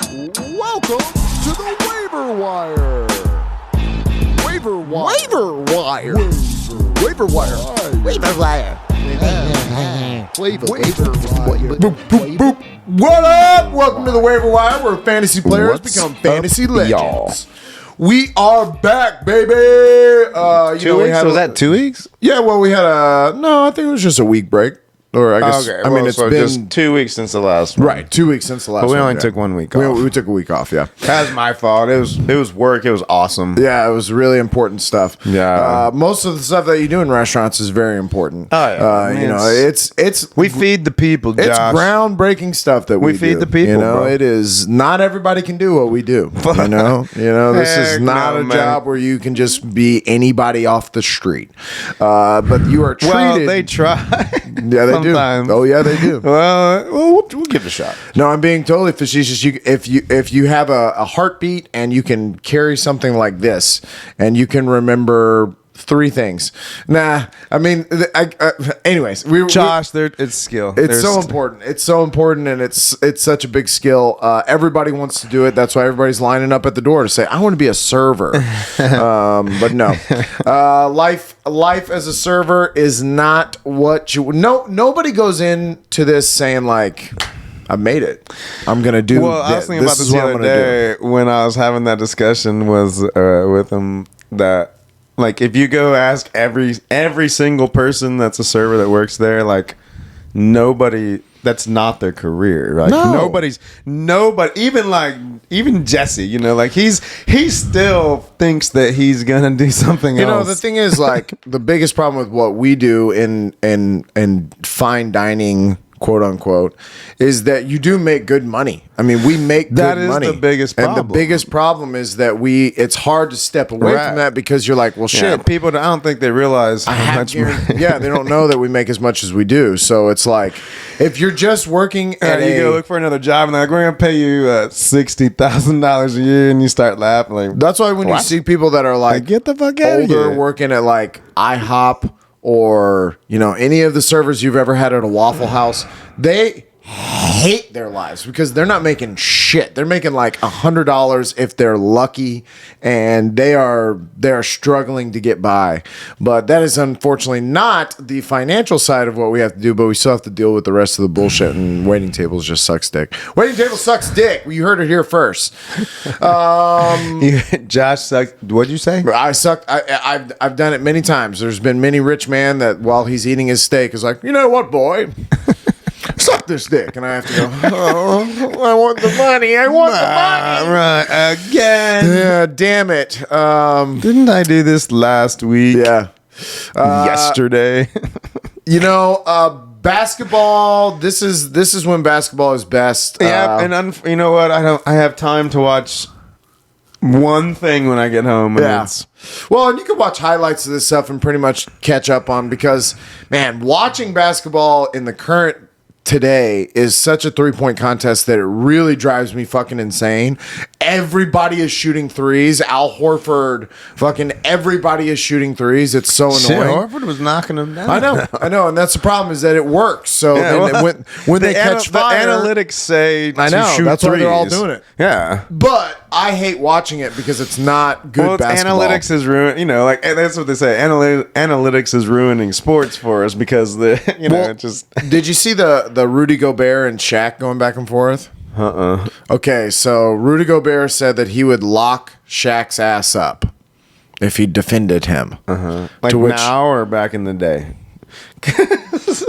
Welcome to the Waiver Wire. Waiver Wire. Waiver Wire. Waiver Wire. Waiver Wire. Waiver Wire. What up? Welcome to the Waiver Wire, where fantasy players become fantasy legends. We are back, baby. 2 weeks? Was that 2 weeks? Yeah, well, we had I think it was just a week break. Or I guess, okay. I mean, it's been just 2 weeks since the last one. Right, 2 weeks since the last one. But we only took 1 week off. We took a week off, yeah. That's my fault. It was work. It was awesome. Yeah, it was really important stuff. Yeah. Most of the stuff that you do in restaurants is very important. Oh, yeah. It's we feed the people, Josh. It's groundbreaking stuff that we feed do. the people, You know, bro. it is not everybody can do what we do. You know, this is Heck not no, a man. job where you can just be anybody off the street. But you are treated. Well, they try. Yeah, they sometimes. do. Oh, yeah, they do. We'll give it a shot. No, I'm being totally facetious. If you have a heartbeat and you can carry something like this, and you can remember 3 things. Nah, I mean, anyways, Josh, it's skill. It's so important. It's so important, and it's such a big skill. Everybody wants to do it. That's why everybody's lining up at the door to say, "I want to be a server." But no, life as a server is not what you. Nobody goes into this saying like, "I made it. I'm gonna do." Well, I was thinking about this the other day when I was having that discussion with him that. Like, if you go ask every single person that's a server that works there, like, nobody, that's not their career, right? No. Nobody, even Jesse, like, he still thinks that he's gonna do something else. You know, the thing is, like, the biggest problem with what we do in fine dining, quote unquote, is that you do make good money. I mean, we make good money. That is the biggest problem. And the biggest problem is that it's hard to step away from that because you're like, well, shit. Yeah, people, I don't think they realize how much money. Yeah, they don't know that we make as much as we do. So it's like, if you're just working at you go look for another job and they're like, we're going to pay you $60,000 a year, and you start laughing. Like, that's why when you see people that are like get the fuck out of older here. working at like IHOP or, any of the servers you've ever had at a Waffle House, they hate their lives because they're not making shit. They're making like $100 if they're lucky, and they are struggling to get by. But that is unfortunately not the financial side of what we have to do, but we still have to deal with the rest of the bullshit, and waiting tables just sucks dick. Waiting table sucks dick. You heard it here first. Josh sucked. What'd you say? I suck. I've done it many times. There's been many rich man that while he's eating his steak is like, you know what, boy? Suck this dick. And I have to go, oh, I want the money. I want the money. Right. Again. Yeah, damn it. Didn't I do this last week? Yeah. Yesterday. Basketball. This is when basketball is best. Yeah, and you know what? I have time to watch one thing when I get home. And Well, and you can watch highlights of this stuff and pretty much catch up on, because, man, watching basketball in the current today is such a 3-point contest that it really drives me fucking insane. Everybody is shooting threes. Al Horford, fucking everybody is shooting threes. It's so annoying. Shit, Horford was knocking them down. I know, and that's the problem, is that it works. So when they catch fire, the analytics say I know, to shoot that's why threes. they're all doing it. Yeah. But I hate watching it because it's not good basketball. Analytics is ruining, like that's what they say. Analytics is ruining sports for us because it just. Did you see the Rudy Gobert and Shaq going back and forth? Okay, so Rudy Gobert said that he would lock Shaq's ass up if he defended him. Like now or back in the day?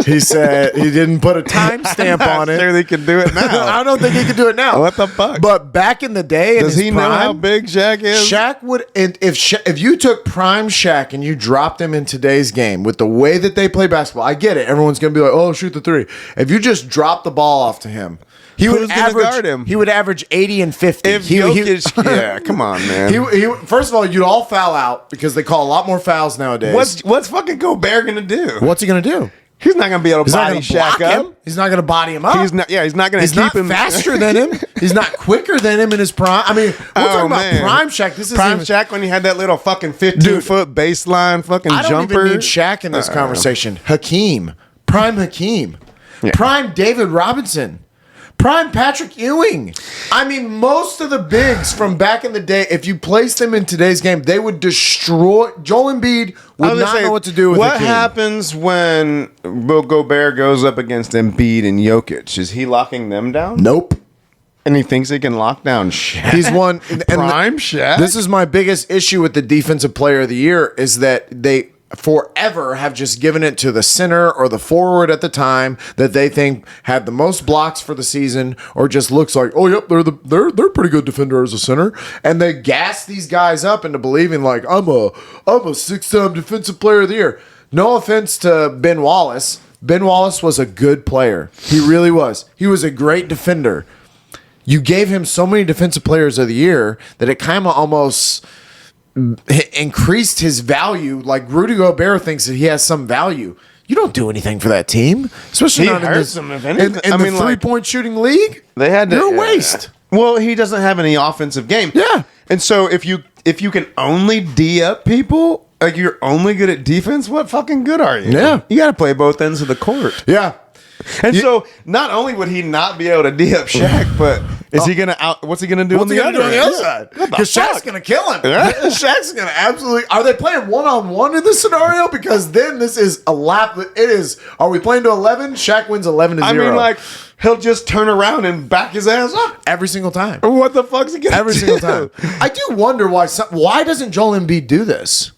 He said he didn't put a timestamp on it. Sure, they can do it now. I don't think he can do it now. What the fuck? But back in the day, does he know how big Shaq is? Shaq would, if you took prime Shaq and you dropped him in today's game with the way that they play basketball, I get it. Everyone's gonna be like, "Oh, shoot the three." If you just drop the ball off to him, Who's gonna guard him? He would average 80 and 50. If Jokic, yeah, come on, man. He first of all, you'd all foul out because they call a lot more fouls nowadays. What's fucking Gobert gonna do? What's he gonna do? He's not gonna be able to body Shaq up. He's not gonna body him up. He's not gonna He's keep not him faster than him. He's not quicker than him in his prime. I mean, we're talking about prime Shaq. This is prime Shaq when he had that little fucking 15-foot baseline fucking jumper. I don't even need Shaq in this conversation. Hakeem, prime Hakeem, prime David Robinson. Prime Patrick Ewing. I mean, most of the bigs from back in the day, if you placed them in today's game, they would destroy. Joel Embiid would not know what to do with what the team. happens when Bill Gobert goes up against Embiid and Jokic? Is he locking them down? Nope. And he thinks he can lock down Shaq. He's one Prime Shaq. This is my biggest issue with the Defensive Player of the Year is that they forever have just given it to the center or the forward at the time that they think had the most blocks for the season, or just looks like, oh yep, they're pretty good defender as a center, and they gas these guys up into believing like I'm a 6-time Defensive Player of the Year. No offense to Ben Wallace. Ben Wallace was a good player. He really was. He was a great defender. You gave him so many Defensive Players of the Year that it kind of almost increased his value. Like Rudy Gobert thinks that he has some value. You don't do anything for that team, especially He not hurts in them, if anything. the I mean, like, three-point shooting league. They had to. You're a waste. Well, he doesn't have any offensive game. Yeah. And so if you can only D up people, like you're only good at defense, what fucking good are you? Yeah. You got to play both ends of the court. Yeah. And so not only would he not be able to D up Shaq, but is he gonna out? What's he gonna do on the other end? side? Because Shaq's going to kill him. Shaq's going to absolutely. Are they playing one-on-one in this scenario? Because then this is a lap. It is. Are we playing to 11? Shaq wins 11-0. I mean, like he'll just turn around and back his ass up every single time. What the fuck's he gonna Every do? single time. I do wonder why doesn't Joel Embiid do this?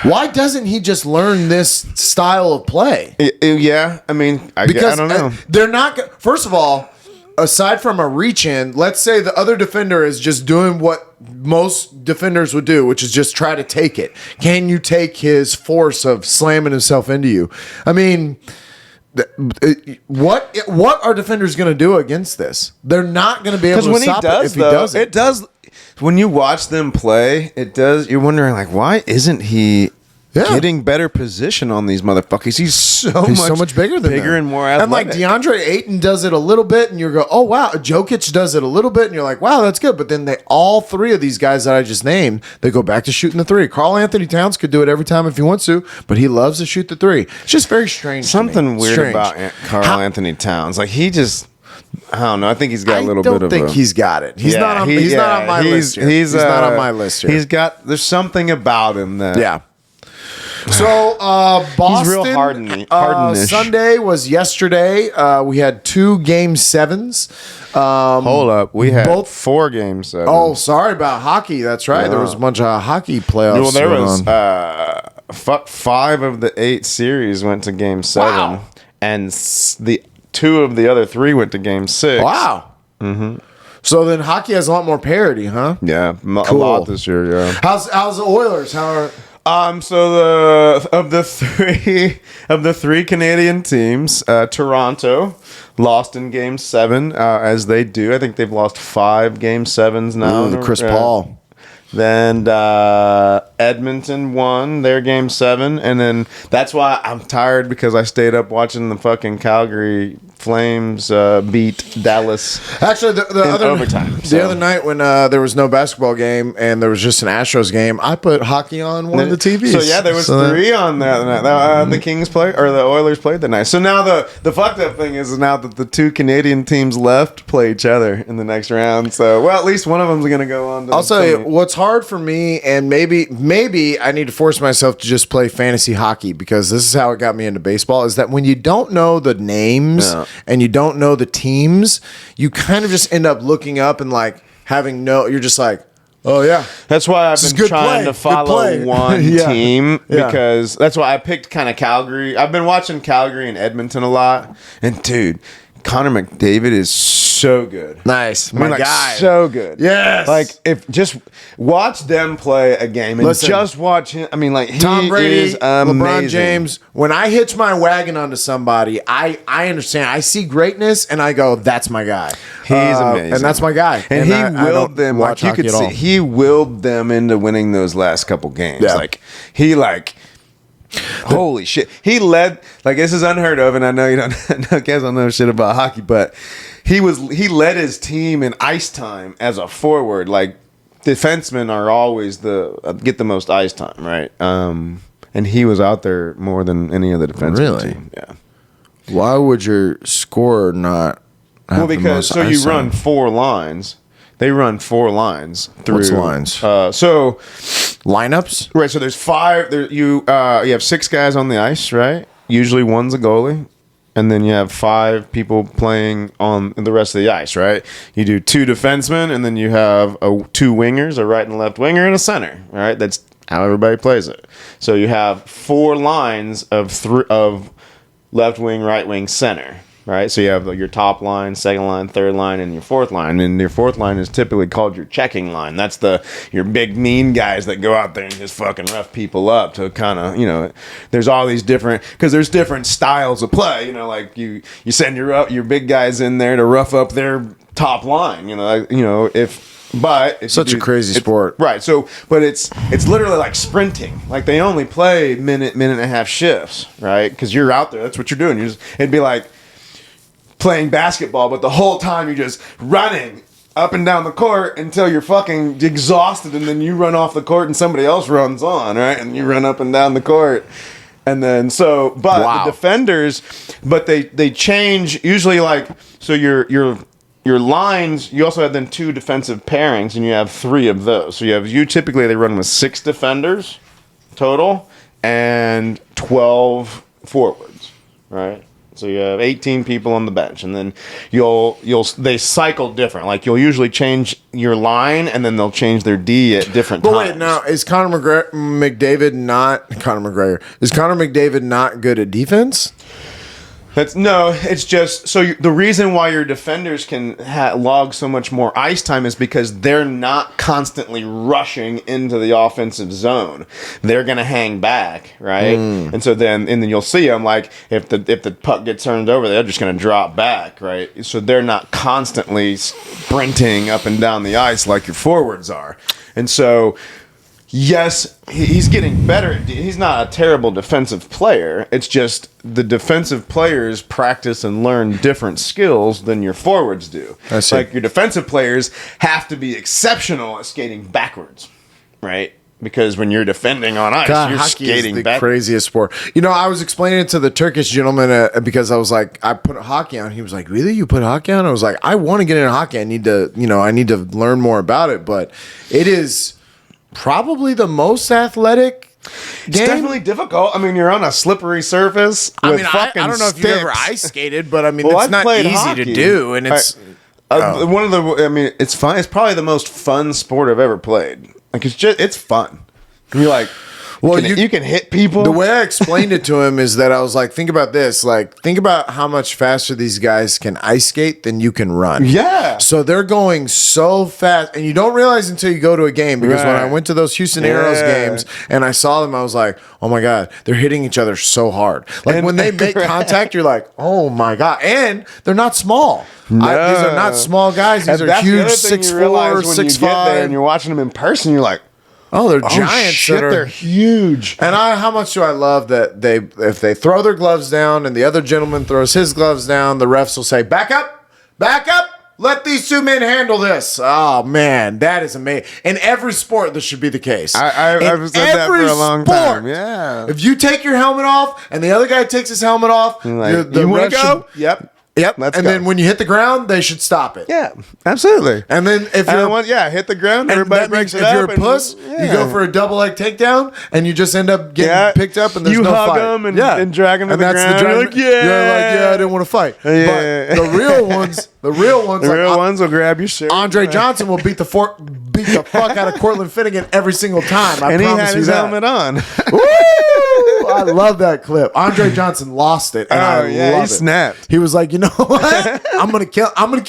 Why doesn't he just learn this style of play? Yeah, I mean, I don't know. They're not. First of all, aside from a reach in, let's say the other defender is just doing what most defenders would do, which is just try to take it. Can you take his force of slamming himself into you? I mean, what are defenders going to do against this? They're not going to be able to stop it if he does it. It does. When you watch them play, it does. You're wondering like, why isn't he getting better position on these motherfuckers? He's so much bigger than them. and more athletic. And like DeAndre Ayton does it a little bit, and you go, oh wow. Jokic does it a little bit, and you're like, wow, that's good. But then all three of these guys that I just named, they go back to shooting the three. Karl Anthony Towns could do it every time if he wants to, but he loves to shoot the three. It's just very strange. Something weird about Karl Anthony Towns. Like he just. I don't know. I think he's got a little bit of. I don't think he's got it. He's not on. He's not on my list here. He's not on my list here. He's got. There's something about him that. Yeah. So Boston. He's real hardenish. Sunday was yesterday. We had 2 Game 7s. Hold up, we had both 4 Game 7s. Oh, sorry about hockey. That's right. There was a bunch of hockey playoffs. Well, there was 5 of the 8 series went to Game 7, wow. And the 2 of the other 3 went to Game 6. Wow. Mm-hmm. So then hockey has a lot more parity, huh? Yeah, a lot this year. Yeah. How's the Oilers? How are? So of the three Canadian teams, Toronto lost in Game 7, as they do. I think they've lost 5 Game 7s now. Ooh, Chris Paul. Then Edmonton won their Game 7, and then that's why I'm tired because I stayed up watching the fucking Calgary Flames beat Dallas. Actually, the other night when there was no basketball game and there was just an Astros game, I put hockey on one of the TVs. So yeah, there was 3 on that night. The Kings played or the Oilers played that night. So now the fucked up thing is now that the 2 Canadian teams left play each other in the next round. So at least one of them's gonna go on. I'll tell you what's hard for me, and maybe I need to force myself to just play fantasy hockey because this is how it got me into baseball. Is that when you don't know the names. Yeah. And you don't know the teams, you kind of just end up looking up and like you're just like, oh yeah. That's why I've been trying to follow one team because that's why I picked kind of Calgary. I've been watching Calgary and Edmonton a lot. And dude, Connor McDavid is so good. Nice. My guy. So good. Yes. Like, if just watch them play a game and just watch him. I mean, like, Tom Brady, is amazing. LeBron James. When I hitch my wagon onto somebody, I understand. I see greatness and I go, that's my guy. He's amazing. And that's my guy. And he willed them. Like, you could see, he willed them into winning those last couple games. Yeah. Like, he holy shit. He led, like, this is unheard of, and I know you guys don't know shit about hockey, but he led his team in ice time as a forward. Like, defensemen are always get the most ice time, right? And he was out there more than any other defenseman team. Yeah. Why would your scorer not Well, because so you run 4 lines. They run 4 lines through. What's lines? So lineups. Right. So there's 5. You have 6 guys on the ice, right? Usually one's a goalie, and then you have 5 people playing on the rest of the ice, right? You do 2 defensemen, and then you have 2 wingers, a right and left winger, and a center. All right. That's how everybody plays it. So you have 4 lines of left wing, right wing, center. Right, so you have your top line, second line, third line, and your fourth line. And your fourth line is typically called your checking line. That's your big mean guys that go out there and just fucking rough people up to kind of, there's all these different, because there's different styles of play. Like you send your big guys in there to rough up their top line. But such a crazy sport, right? So, but it's literally like sprinting. Like they only play minute and a half shifts, right? Because you're out there. That's what you're doing. It'd be like playing basketball, but the whole time you're just running up and down the court until you're fucking exhausted, and then you run off the court and somebody else runs on, right? And you run up and down the court. And then the defenders, but they change usually, like, so your lines, you also have then 2 defensive pairings, and you have 3 of those. So typically they run with 6 defenders total and 12 forwards, right? So you have 18 people on the bench, and then they cycle different. Like you'll usually change your line, and then they'll change their D at different times. But wait, now is Conor McDavid not good at defense? It's just so the reason why your defenders can log so much more ice time is because they're not constantly rushing into the offensive zone. They're gonna hang back, right? And so then you'll see them, like if the puck gets turned over, they're just gonna drop back, right? So they're not constantly sprinting up and down the ice like your forwards are, and so. Yes, he's getting better. He's not a terrible defensive player. It's just the defensive players practice and learn different skills than your forwards do. I see. Like your defensive players have to be exceptional at skating backwards, right? Because when you're defending on ice, you're skating is the craziest sport. I was explaining it to the Turkish gentleman because I was like, I put hockey on. He was like, "Really? You put hockey on?" I was like, "I want to get into hockey. I need to learn more about it." But it is probably the most athletic game. It's definitely difficult. I mean, you're on a slippery surface. I don't know if you ever ice skated, but it's not easy hockey to do, and it's it's fun. It's probably the most fun sport I've ever played. Like it's fun. You're like, you can hit people. The way I explained it to him is that I was like, think about this. Like, think about how much faster these guys can ice skate than you can run. Yeah. So they're going so fast, and you don't realize until you go to a game. Because when I went to those Houston Aeros games and I saw them, I was like, oh my God, they're hitting each other so hard. Like when they make contact, you're like, oh my God. And they're not small. These are not small guys. These are huge 6'4", 6'5". And you're watching them in person, you're like, oh, they're giants. Shit, they're huge. And how much do I love that if they throw their gloves down and the other gentleman throws his gloves down, the refs will say, back up, let these 2 men handle this. Oh, man, that is amazing. In every sport, this should be the case. I've said that for a long time. Yeah. If you take your helmet off and the other guy takes his helmet off, you want to go? Yep. Let's and go. then when you hit the ground, they should stop it. Yeah, absolutely. And then if you're hit the ground, everybody breaks it up. If you're a puss, you go for a double leg takedown, and you just end up getting picked up, and there's no fight. You hug them and drag them to the ground. You're like, I didn't want to fight. Yeah. But the real ones will grab your shirt. Andre Johnson will beat the fuck out of Cortland Finnegan every single time. I promise you that. And he had his helmet on. Woo! I love that clip. Andre Johnson lost it, and I love it. He snapped. He was like, you know what? I'm gonna kill him. And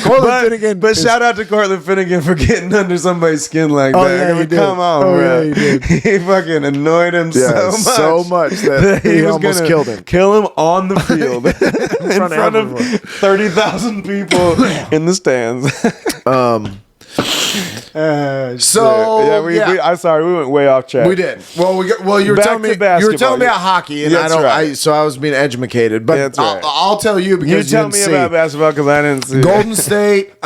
Cortland Finnegan. But shout out to Cortland Finnegan for getting under somebody's skin like that. Yeah, he did. Come on, bro. Yeah, he did. He fucking annoyed him so much that he almost killed him. Kill him on the field in front of 30,000 people in the stands. I'm sorry, we went way off track. We did. Well, you were telling me about hockey, and so I was being educated. But I'll tell you because you tell me about basketball because I didn't see Golden State.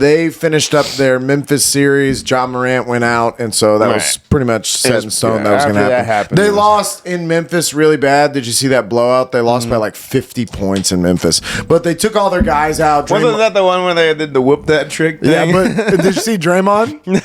They finished up their Memphis series. John Morant went out, and so that was pretty much set in stone. That was going to happen. They lost in Memphis really bad. Did you see that blowout? They lost by like 50 points in Memphis, but they took all their guys out. Wasn't that the one where they did the whoop that trick thing? Yeah, but did you see Draymond? No,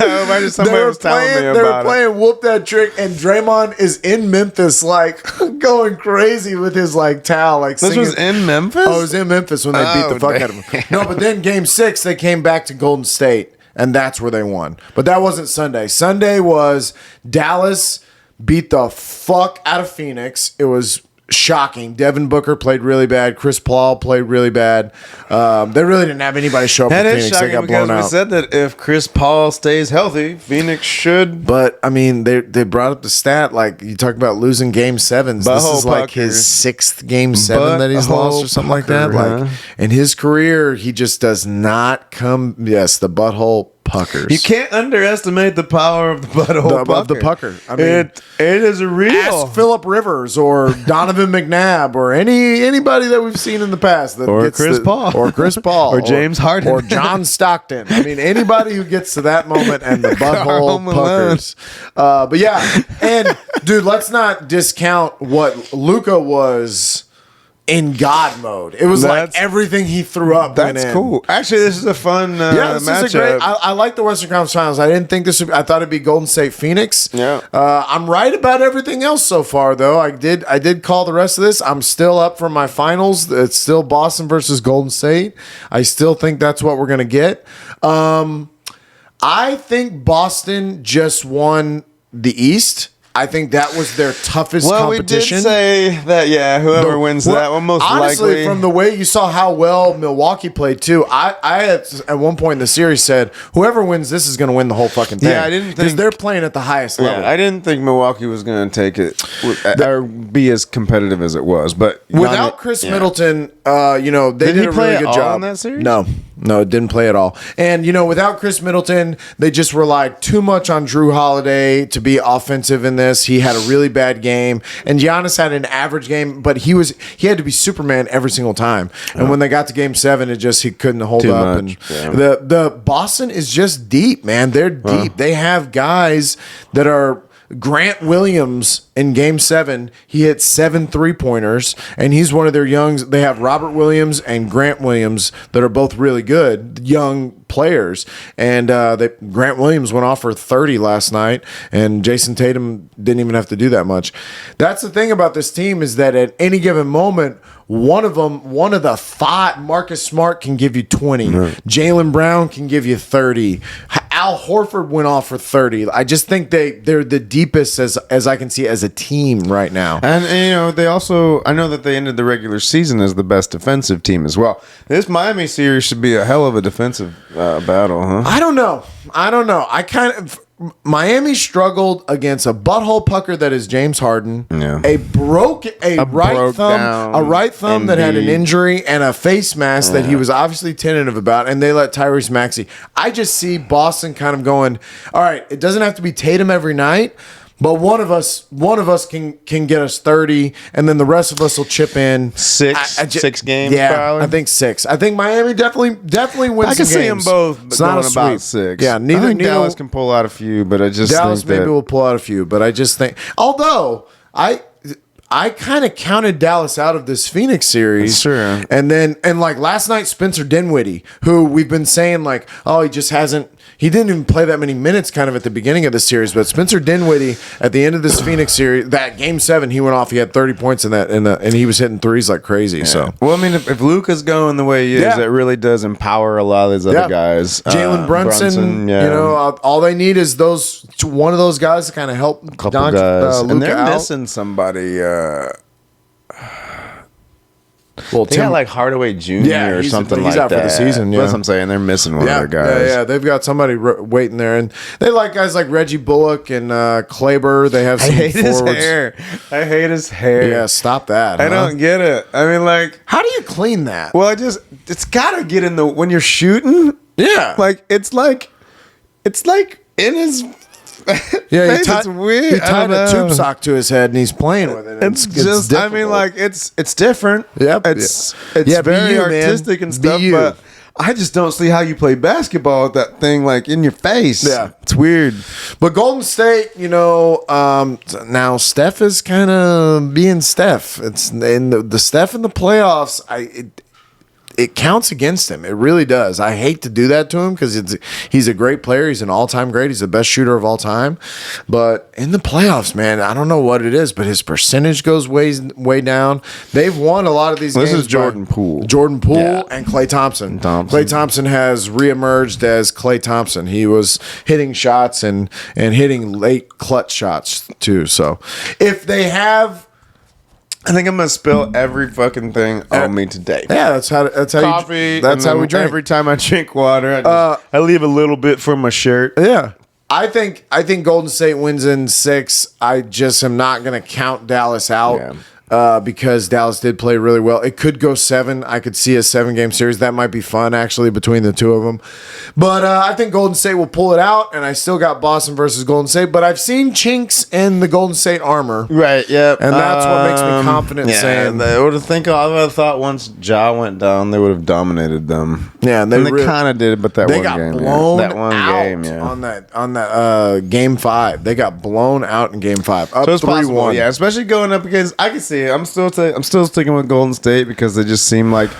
somebody was telling me about it. They were playing whoop that trick, and Draymond is in Memphis, like going crazy with his like towel, like this singing. Was in Memphis. Oh, it was in Memphis when they beat the fuck out of him. No, but then Game 6, they came back to Golden State, and that's where they won. But that wasn't Sunday. Sunday was Dallas beat the fuck out of Phoenix. It was shocking. Devin Booker played really bad. Chris Paul played really bad. They really didn't have anybody show up for Phoenix. They got blown out. We said that if Chris Paul stays healthy, Phoenix should. But I mean, they brought up the stat like you talk about losing Game 7s. This is like his 6th Game 7 that he's lost or something like that. Like in his career, he just does not come. Yes, the butthole puckers. You can't underestimate the power of the butthole pucker. Of the pucker. I mean, it is real. Ask Phillip Rivers or Donovan McNabb or anybody that we've seen in the past that or Chris Paul or James Harden or John Stockton. I mean, anybody who gets to that moment and the butthole puckers. But yeah, and dude, let's not discount what Luka was in God mode. It was like everything he threw up. That's cool. Actually, this is a fun matchup. Is a great. I like the Western Conference Finals. I didn't think this would. I thought it'd be Golden State Phoenix. Yeah. I'm right about everything else so far, though. I did call the rest of this. I'm still up for my finals. It's still Boston versus Golden State. I still think that's what we're gonna get. I think Boston just won the East. I think that was their toughest competition. We did say that, whoever wins that one most honestly, likely. From the way you saw how well Milwaukee played too, I had at one point in the series said, whoever wins this is going to win the whole fucking thing. Yeah, I didn't think because they're playing at the highest level. I didn't think Milwaukee was going to take it or be as competitive as it was. But without Chris Middleton, they did a really good job in that series. No, it didn't play at all. And, without Chris Middleton, they just relied too much on Drew Holiday to be offensive in this. He had a really bad game. And Giannis had an average game, but he had to be Superman every single time. And when they got to Game 7, he couldn't hold up. And the Boston is just deep, man. They're deep. They have guys that are Grant Williams in Game 7, he hit 7 3-pointers, and he's one of their youngs. They have Robert Williams and Grant Williams that are both really good young players. And Grant Williams went off for 30 last night, and Jason Tatum didn't even have to do that much. That's the thing about this team is that at any given moment, one of the 5, Marcus Smart can give you 20. Jaylen Brown can give you 30. Al Horford went off for 30. I just think they're the deepest as I can see as a team right now. And they also, I know that they ended the regular season as the best defensive team as well. This Miami series should be a hell of a defensive battle, huh? I don't know. Miami struggled against a butthole pucker that is James Harden, a right thumb that had an injury, and a face mask that he was obviously tentative about, and they let Tyrese Maxey. I just see Boston kind of going, all right, it doesn't have to be Tatum every night, but one of us can get us 30, and then the rest of us will chip in. Six games, yeah, probably? I think 6. I think Miami definitely wins. I can see them both it's not about 6. Yeah, neither Dallas can pull out a few, but I just Dallas think maybe will pull out a few, but I just think. Although I kind of counted Dallas out of this Phoenix series. Sure. And like last night, Spencer Dinwiddie, who we've been saying like, oh, he didn't even play that many minutes kind of at the beginning of the series, but Spencer Dinwiddie at the end of this Phoenix series, that Game 7, he went off. He had 30 points in that, and he was hitting threes like crazy. Yeah. So, well, I mean, if Luka's going the way he is, it really does empower a lot of these other guys. Jalen Brunson, all they need is one of those guys to kind of help Luka guys. And they're out. missing somebody. Well, they got like Hardaway Jr. or something like that. He's out for the season. Yeah. That's what I'm saying. They're missing one of their guys. Yeah. They've got somebody waiting there, and they like guys like Reggie Bullock and Kleber. They have some forwards. I hate his hair. Yeah, stop that. I don't get it. I mean, like, how do you clean that? Well, it's got to get in when you're shooting. Yeah. Like it's like in his Yeah, face. It's weird. He tied a tube sock to his head and he's playing with it. It's just, I mean, like it's different. Yep. It's Yeah, very you, man. artistic and Be stuff, you. but I just don't see how you play basketball with that thing like in your face. Yeah. It's weird. But Golden State, now Steph is kind of being Steph. It's in the Steph in the playoffs. It counts against him. It really does. I hate to do that to him because he's a great player. He's an all-time great. He's the best shooter of all time. But in the playoffs, man, I don't know what it is, but his percentage goes way down. They've won a lot of these games. This is Jordan Poole. Jordan Poole and Klay Thompson. Klay Thompson has reemerged as Klay Thompson. He was hitting shots and hitting late clutch shots too. So if they have... I think I'm gonna spill every fucking thing on me today. Yeah, that's how coffee. That's how we drink. Every time I drink water, I leave a little bit for my shirt. Yeah. I think Golden State wins in 6. I just am not going to count Dallas out because Dallas did play really well. It could go 7. I could see a 7-game series. That might be fun, actually, between the two of them. But I think Golden State will pull it out, and I still got Boston versus Golden State. But I've seen chinks in the Golden State armor. Right, yeah. And that's what makes me confident saying. I would have thought once Ja went down, they would have dominated them. Yeah, and they kind of did, but they one got game. blown That one out game, yeah. on that game 5. They got blown out in game 5. Up So it's 3-1. possible, yeah. Especially going up against, I can see it. I'm still sticking with Golden State because they just seem like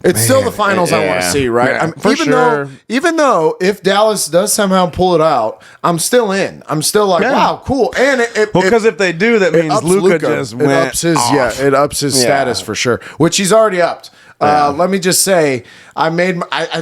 It's still the finals I want to see, right? Yeah, for sure. Even though if Dallas does somehow pull it out, I'm still in. I'm still like, wow, cool. And because if they do, that means Luka just went it ups his status for sure, which he's already upped. Let me just say, I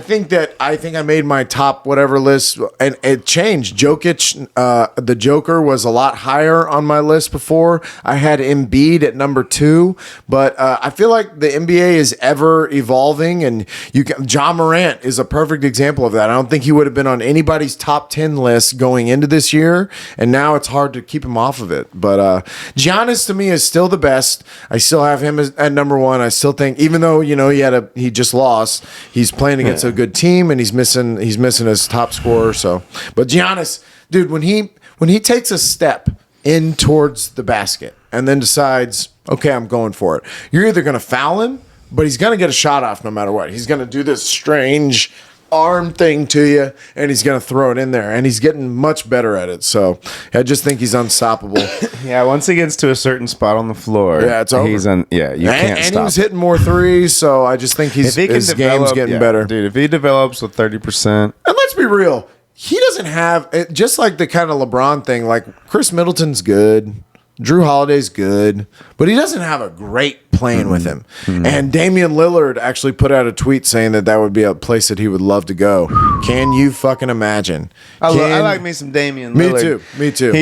think I made my top whatever list, and it changed. Jokic, the Joker, was a lot higher on my list before. I had Embiid at number 2, but I feel like the NBA is ever evolving, and Ja Morant is a perfect example of that. I don't think he would have been on anybody's top 10 list going into this year, and now it's hard to keep him off of it. But Giannis to me is still the best. I still have him at number 1. I still think, even though he just lost. He's playing against a good team, and he's missing his top scorer. So, but Giannis, dude, when he takes a step in towards the basket and then decides, okay, I'm going for it. You're either going to foul him, but he's going to get a shot off no matter what. He's going to do this strange arm thing to you, and he's going to throw it in there, and he's getting much better at it. So I just think he's unstoppable. Yeah, once he gets to a certain spot on the floor, it's over. You can't stop. And he's hitting more threes, so I just think his game's getting better. Dude, if he develops with 30%. And let's be real, he doesn't have, just like the kind of LeBron thing, like Chris Middleton's good, Drew Holiday's good, but he doesn't have a great playing with him. And Damian Lillard actually put out a tweet saying that would be a place that he would love to go. Can you fucking imagine? I like me some Damian Lillard. Me too.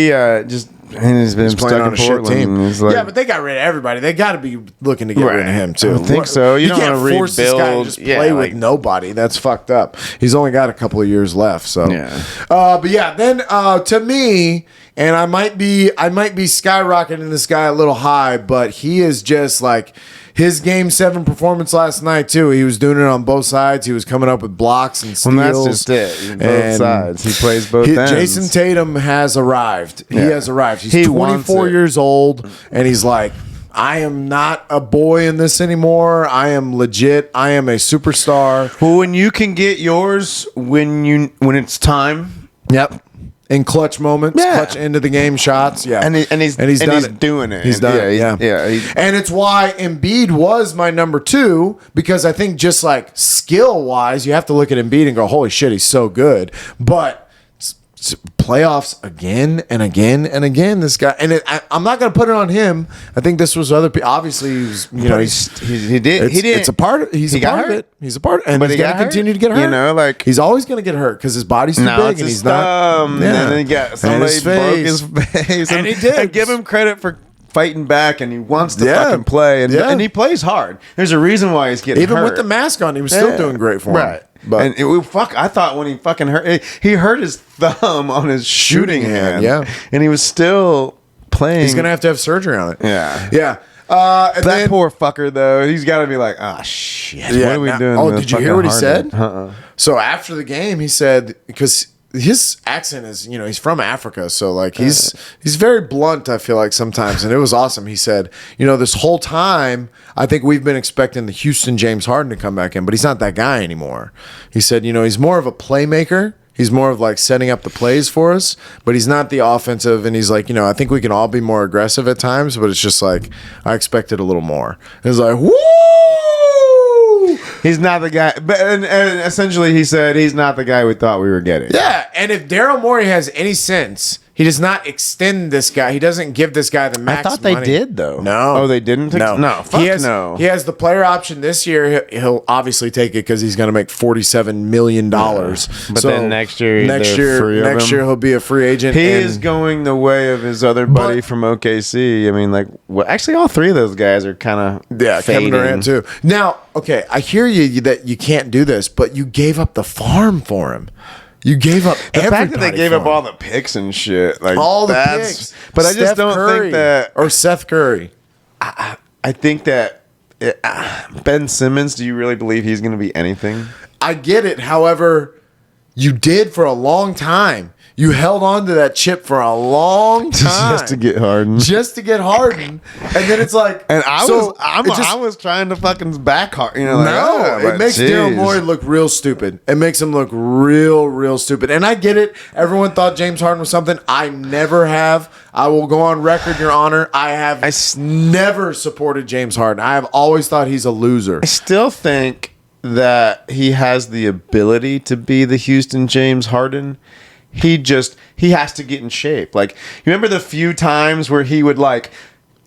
He's been stuck playing on in a shit Portland. team. Like, yeah, but they got rid of everybody. They got to be looking to get rid of him too. I think so. You don't can't want to force this guy to just play with nobody. That's fucked up. He's only got a couple of years left. So but yeah, then to me, and I might be skyrocketing this guy a little high, but he is just like his Game 7 performance last night too. He was doing it on both sides. He was coming up with blocks and steals. Well, that's just it. Both sides. He plays both ends. Jason Tatum has arrived. He has arrived. He's 24 years old, and he's like, I am not a boy in this anymore. I am legit. I am a superstar. Well, when you can get yours when it's time. Yep. In clutch moments, clutch into the game shots, and he's doing it. He's done it, and it's why Embiid was my number 2, because I think just like skill wise, you have to look at Embiid and go, holy shit, he's so good. But playoffs again and again and again, this guy, and I'm not going to put it on him. I think this was other people. Obviously, he did. It's a part of. He's a part of it. He's a part, and he's going to continue to get hurt. He's always going to get hurt because his body's too big, and he's not. And then he got somebody broke his face, and he did. And give him credit for fighting back, and he wants to fucking play, and he plays hard. There's a reason why he's getting hurt. Even with the mask on, he was still doing great for him. Right. But I thought when he fucking hurt, he hurt his thumb on his shooting hand. Yeah. And he was still playing. He's going to have surgery on it. Yeah. Yeah. And That poor fucker, though, he's got to be like, oh, shit. What are we doing? Oh, did you hear what he said? Uh-uh. So after the game, he said, because his accent is, he's from Africa. So like he's very blunt, I feel like sometimes. And it was awesome. He said, this whole time, I think we've been expecting the Houston James Harden to come back in, but he's not that guy anymore. He said, he's more of a playmaker. He's more of like setting up the plays for us, but he's not the offensive. And he's like, I think we can all be more aggressive at times, but it's just like, I expected a little more. It's like, woo! He's not the guy. But and essentially, he said he's not the guy we thought we were getting. Yeah. And if Daryl Morey has any sense, he does not extend this guy. He doesn't give this guy the max I thought they money. did, though. No. Oh, they didn't? No. Fuck he has, no. He has the player option this year. He'll obviously take it because he's going to make $47 million. But then next year he'll be a free agent. He is going the way of his other buddy from OKC. I mean, actually, all three of those guys are kind of Kevin Durant too. Now, okay, I hear you that you can't do this, but you gave up the farm for him. You gave up the fact that they gave up all the picks and shit, like all the picks. But I just don't think that, or Seth Curry. I think that Ben Simmons. Do you really believe he's going to be anything? I get it. However, you did for a long time. You held on to that chip for a long time just to get Harden. And then it's like, and I was trying to fucking back Harden. It makes Daryl Morey look real stupid. It makes him look real stupid. And I get it. Everyone thought James Harden was something. I never have. I will go on record, Your Honor. I have never supported James Harden. I have always thought he's a loser. I still think that he has the ability to be the Houston James Harden. He has to get in shape. Like, you remember the few times where he would like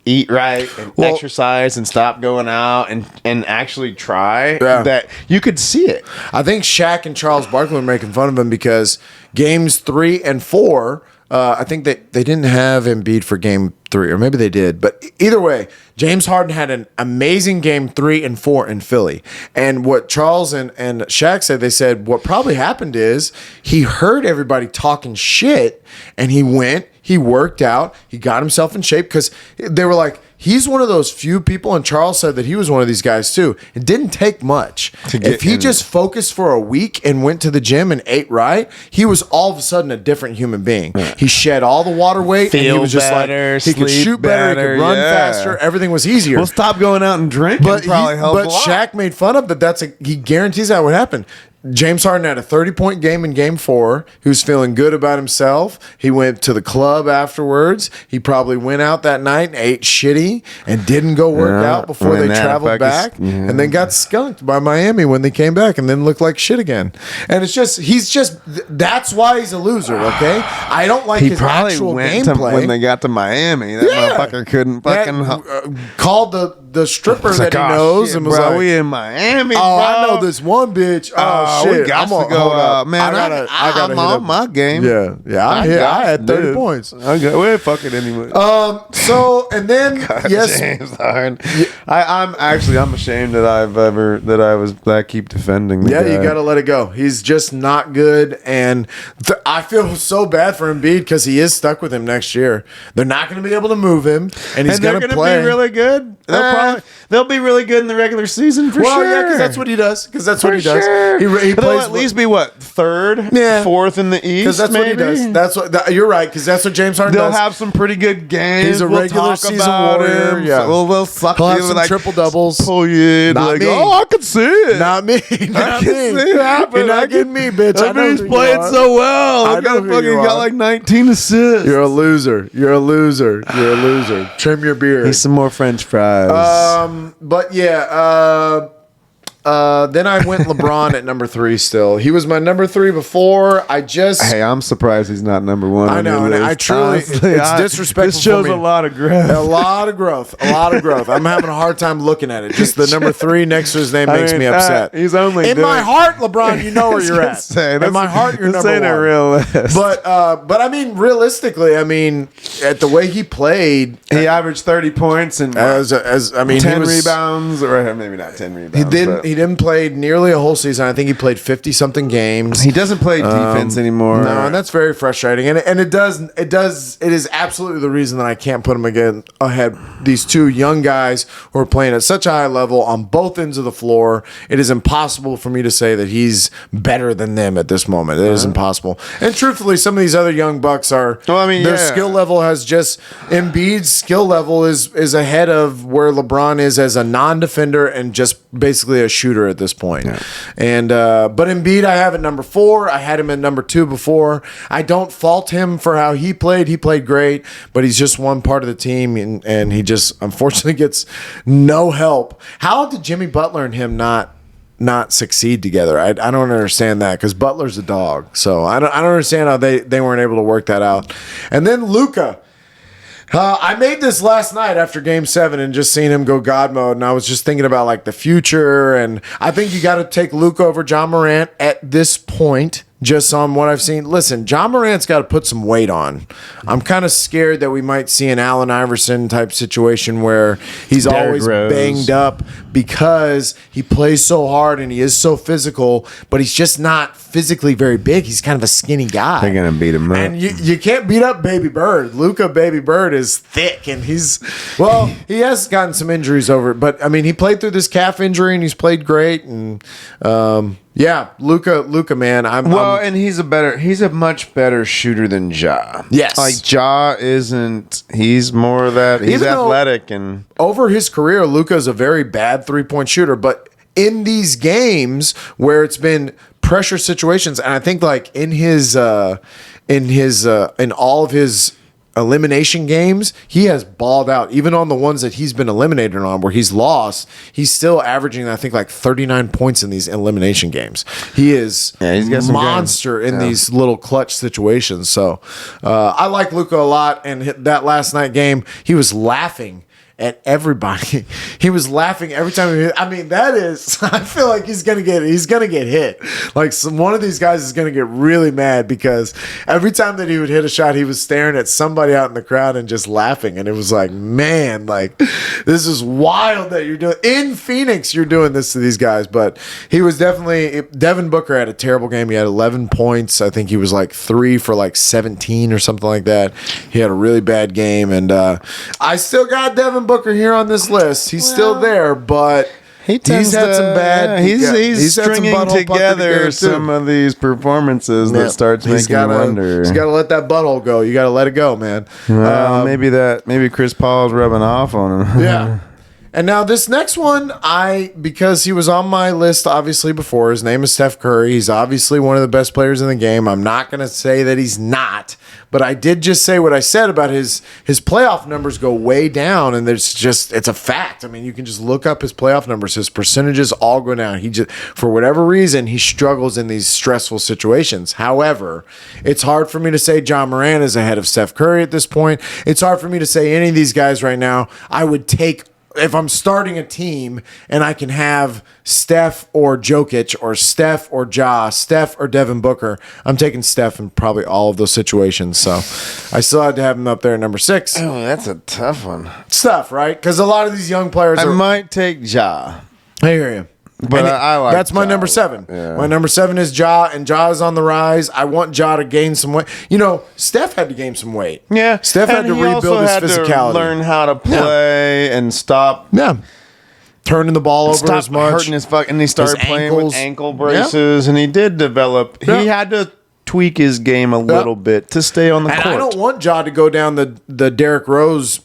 eat right and exercise and stop going out and actually try? Yeah. That you could see it. I think Shaq and Charles Barkley were making fun of him because games 3 and 4, I think that they didn't have Embiid for game 3, or maybe they did. But either way, James Harden had an amazing game 3 and 4 in Philly. And what Charles and Shaq said, they said what probably happened is he heard everybody talking shit, and he went, he worked out, he got himself in shape, because they were like, he's one of those few people, and Charles said that he was one of these guys too. It didn't take much. If he just focused for a week and went to the gym and ate right, he was all of a sudden a different human being. Yeah. He shed all the water weight, and he was just better, like, he could shoot better, he could run faster, everything was easier. Well, stop going out and drinking. But Shaq made fun of that. He guarantees that would happen. James Harden had a 30-point game in game 4. He was feeling good about himself. He went to the club afterwards. He probably went out that night and ate shitty and didn't go work out before they traveled back, and then got skunked by Miami when they came back, and then looked like shit again. And that's why he's a loser, okay? I don't like his actual gameplay. When they got to Miami, that motherfucker couldn't fucking... called the stripper that he knows, shit, and was bro, like, we in Miami, oh, bro. I know this one bitch. Shit, we got to go. Man, I'm on my game. Yeah. I had 30 points. Okay, we're fucking anyway. So and then yes, James Harden. I'm ashamed that I keep defending. You got to let it go. He's just not good, and I feel so bad for Embiid because he is stuck with him next year. They're not going to be able to move him, and he's going to play. Be really good. They'll be really good in the regular season for sure. Well, yeah, because that's what he does. He plays at least be third, fourth in the East. Because that's what he does. You're right. Because that's what James Harden does. They'll have some pretty good games. He's a regular season warrior. Yeah, we'll suck you with some triple doubles. Pull you in. Not me. Oh, I can see it. Not me. Not me. You're not getting me, bitch. I know he's playing so well. I know fucking got like 19 assists. You're a loser. Trim your beard. Need some more French fries. But yeah. Then I went LeBron at number 3 still. He was my number 3 before. Hey, I'm surprised he's not number 1. I know, and I truly, it's disrespectful. This shows a lot of growth. A lot of growth. I'm having a hard time looking at it. Just the number 3 next to his name makes me upset. He's only in my heart, LeBron. You know where you're at. In my heart, you're number 1. Real list. But I mean, realistically, at the way he played, he averaged 30 points and 10 rebounds, or maybe not 10 rebounds. He He didn't play nearly a whole season. I think he played 50-something games. He doesn't play defense anymore. No, and that's very frustrating. And it is absolutely the reason that I can't put him ahead. These two young guys who are playing at such a high level on both ends of the floor. It is impossible for me to say that he's better than them at this moment. It is impossible. And truthfully, some of these other young bucks are. Well, I mean, their skill level has just Embiid's skill level is ahead of where LeBron is as a non-defender and just basically a shooter at this point. Yeah. And but Embiid, I have at number 4. I had him at number 2 before. I don't fault him for how he played. He played great, but he's just one part of the team, and he just unfortunately gets no help. How did Jimmy Butler and him not succeed together? I don't understand that, because Butler's a dog. So I don't understand how they weren't able to work that out. And then Luka. I made this last night after Game 7 and just seeing him go God mode, and I was just thinking about like the future, and I think you got to take Luka over John Morant at this point. Just on what I've seen. Listen, John Morant's got to put some weight on. I'm kind of scared that we might see an Allen Iverson type situation where he's Derrick always Rose. Banged up because he plays so hard and he is so physical, but he's just not physically very big. He's kind of a skinny guy. They're going to beat him up. And you can't beat up Baby Bird. Luka Baby Bird is thick, and he has gotten some injuries over it, but I mean, he played through this calf injury and he's played great, and yeah, Luka, man. And he's a much better shooter than Ja. Yes, like Ja isn't. He's more of that. He's athletic, and over his career, Luka's a very bad 3-point shooter. But in these games where it's been pressure situations, and I think like in all of his elimination games, he has balled out. Even on the ones that he's been eliminated on where he's lost, he's still averaging, I think, like 39 points in these elimination games. He is he's got some monster in these little clutch situations. So I like Luka a lot, and that last night game, he was laughing at everybody. He was laughing every time. I mean, that is. I feel like he's gonna get hit. Like one of these guys is gonna get really mad, because every time that he would hit a shot, he was staring at somebody out in the crowd and just laughing. And it was like, man, like this is wild that you're doing in Phoenix. You're doing this to these guys. But he was definitely. Devin Booker had a terrible game. He had 11 points. I think he was like 3 for like 17 or something like that. He had a really bad game, and I still got Devin Booker here on this list. He's still there, but he's had some bad. He's stringing together some of these performances that starts making you wonder. He's got to let that butthole go. You got to let it go, man. Well, maybe Chris Paul's rubbing off on him. Yeah. And now this next one, because he was on my list obviously before. His name is Steph Curry. He's obviously one of the best players in the game. I'm not going to say that he's not, but I did just say what I said about his playoff numbers go way down, and it's a fact. I mean, you can just look up his playoff numbers. His percentages all go down. He just, for whatever reason, he struggles in these stressful situations. However, it's hard for me to say John Morant is ahead of Steph Curry at this point. It's hard for me to say any of these guys right now. I would take. If I'm starting a team and I can have Steph or Jokic or Steph or Ja, Steph or Devin Booker, I'm taking Steph in probably all of those situations. So I still had to have him up there at number 6. Oh, that's a tough one. It's tough, right? Because a lot of these young players I might take Ja. I hear you. But I like that's my number 7. Yeah. My number 7 is Ja, and Ja is on the rise. I want Ja to gain some weight. You know, Steph had to gain some weight. Yeah, Steph had to rebuild his physicality, to learn how to play and stop. Yeah. Turning the ball over as much, hurting his and he started playing with ankle braces, and he did develop. He had to tweak his game a little bit to stay on the court. I don't want Ja to go down the Derrick Rose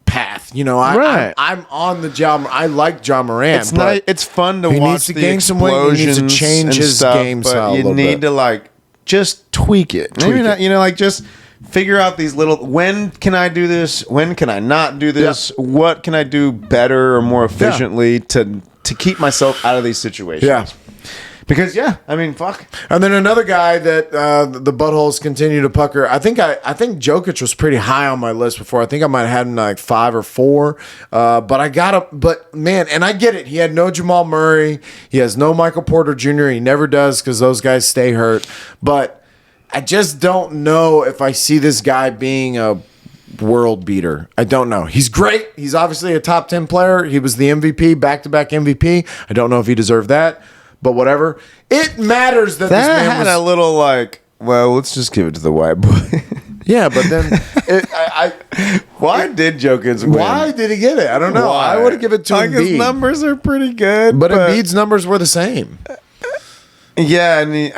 path. You know, I'm on the Ja. I like Ja Morant. It's fun to watch. He needs to gain some weight. He needs to change his game style. You need to like just tweak it. Maybe not. You know, like just figure out these little. When can I do this? When can I not do this? Yeah. What can I do better or more efficiently to keep myself out of these situations? Yeah. Because I mean, fuck. And then another guy that the buttholes continue to pucker. I think Jokic was pretty high on my list before. I think I might have had him like 5 or 4. But man, and I get it. He had no Jamal Murray. He has no Michael Porter Jr. He never does, because those guys stay hurt. But I just don't know if I see this guy being a world beater. I don't know. He's great. He's obviously a top 10 player. He was the MVP, back-to-back MVP. I don't know if he deserved that, but whatever. It matters that this man had was a little like, well, let's just give it to the white boy. Yeah, but then why did Jokic win? Why did he get it? I don't know. Why? I would have given it to like Embiid. His numbers are pretty good, but Embiid's numbers were the same. Yeah, and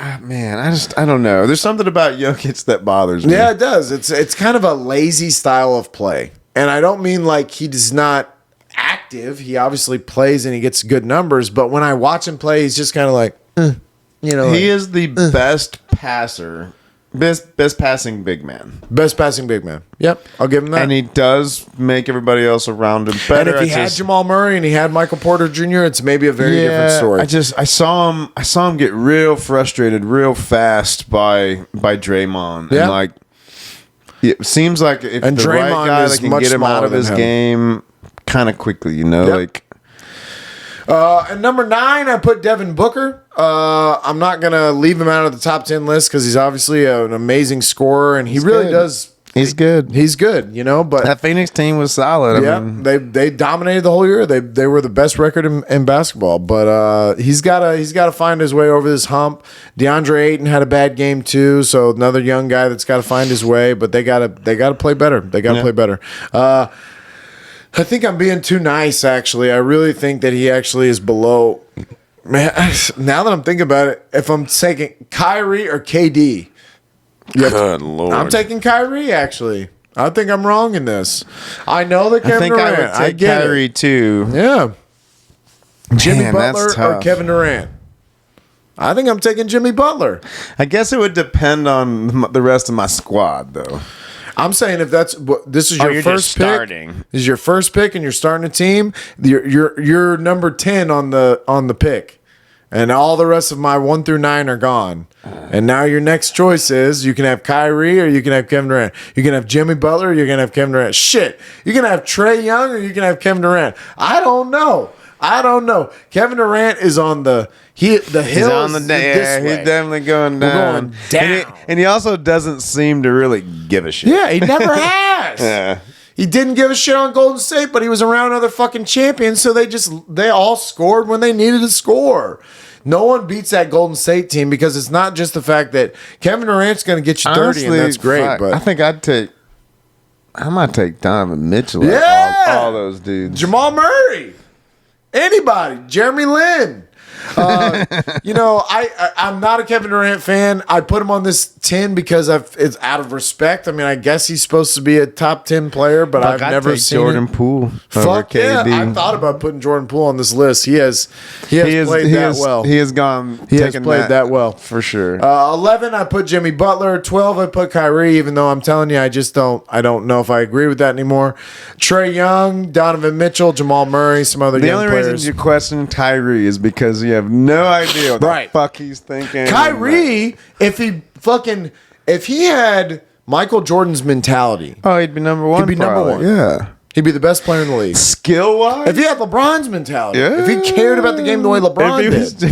I don't know. There's something about Jokic that bothers me. Yeah, it does. It's kind of a lazy style of play, and I don't mean like he does not active. He obviously plays and he gets good numbers, but when I watch him play, he's just kind of like, he is the best passer. Best passing big man. Best passing big man. Yep, I'll give him that. And he does make everybody else around him better. And if he had Jamal Murray and he had Michael Porter Jr., it's maybe a very different story. I saw him get real frustrated real fast by Draymond. Yeah. And like it seems like if and the Draymond right guy is that can much get him out of his him. game kind of quickly, Yep. like. And number 9, I put Devin Booker. I'm not going to leave him out of the top 10 list because he's obviously an amazing scorer, and he really does. He's good. He's good, but That Phoenix team was solid. Yeah, they dominated the whole year. They were the best record in basketball, but he's got to find his way over this hump. DeAndre Ayton had a bad game too, so another young guy that's got to find his way. But they got to play better. They got to play better. I think I'm being too nice, actually. I really think that he actually is below. Man, now that I'm thinking about it, if I'm taking Kyrie or KD, Good Lord. I'm taking Kyrie, actually. I think I'm wrong in this. I know that Kevin Durant. I would take Kyrie too. Yeah. Jimmy Man, that's Butler or tough. Kevin Durant? I think I'm taking Jimmy Butler. I guess it would depend on the rest of my squad, though. I'm saying if this is your you're first just pick, starting. this is your first pick, and you're starting a team. You're number 10 on the pick, and all the rest of my 1 through 9 are gone. And now your next choice is you can have Kyrie or you can have Kevin Durant. You can have Jimmy Butler or you can have Kevin Durant. Shit, you can have Trae Young or you can have Kevin Durant. I don't know. Kevin Durant is on the hills. He's on the this way. He's definitely going We're down. going down. And he also doesn't seem to really give a shit. Yeah, he never has. Yeah. He didn't give a shit on Golden State, but he was around other fucking champions, so they all scored when they needed to score. No one beats that Golden State team because it's not just the fact that Kevin Durant's going to get you 30, Honestly, and that's great. fuck, But I think I might take Donovan Mitchell. Yeah! all those dudes. Jamal Murray, anybody, Jeremy Lin. I'm not a Kevin Durant fan. I put him on this 10 because it's out of respect. I mean, I guess he's supposed to be a top 10 player, but I've never seen Jordan Poole. Fuck yeah! I thought about putting Jordan Poole on this list. He has played that well. He has gone. He has played that well for sure. 11, I put Jimmy Butler. 12, I put Kyrie. Even though I'm telling you, I don't know if I agree with that anymore. Trae Young, Donovan Mitchell, Jamal Murray, some other young players. The only reason you question Kyrie is because you have no idea what the fuck he's thinking. Kyrie, if he had Michael Jordan's mentality, he'd be number one. He'd be number one. Yeah. He'd be the best player in the league. Skill wise? If he had LeBron's mentality, if he cared about the game the way LeBron did,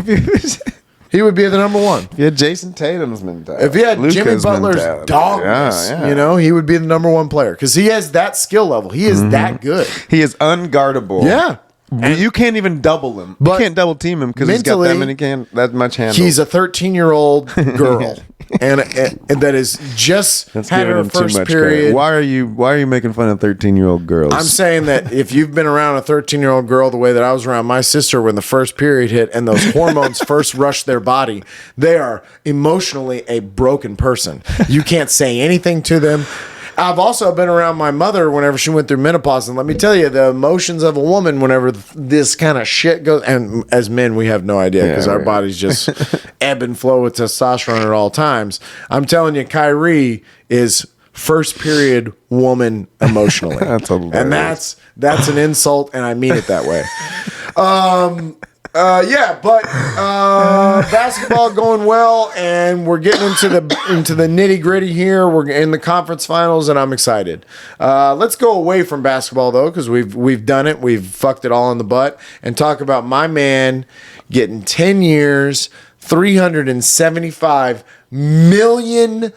he would be the number one. If he had Jason Tatum's mentality. If he had Luka's Jimmy Butler's mentality. dogness, he would be the number one player because he has that skill level. He is that good. He is unguardable. Yeah. And you can't even double him. You can't double team him because he's got that much handle. He's a 13-year-old girl, and that is just had her first period. Credit. Why are you making fun of 13-year-old girls? I'm saying that if you've been around a 13-year-old girl the way that I was around my sister when the first period hit and those hormones first rushed their body, they are emotionally a broken person. You can't say anything to them. I've also been around my mother whenever she went through menopause, and let me tell you, the emotions of a woman whenever this kind of shit goes, and as men, we have no idea because our bodies just ebb and flow with testosterone at all times. I'm telling you, Kyrie is first period woman emotionally. That's hilarious. And that's an insult, and I mean it that way. Basketball going well, and we're getting into the nitty gritty here. We're in the conference finals, and I'm excited. Let's go away from basketball though, because we've done it. We've fucked it all in the butt, and talk about my man getting 10 years, $375 million.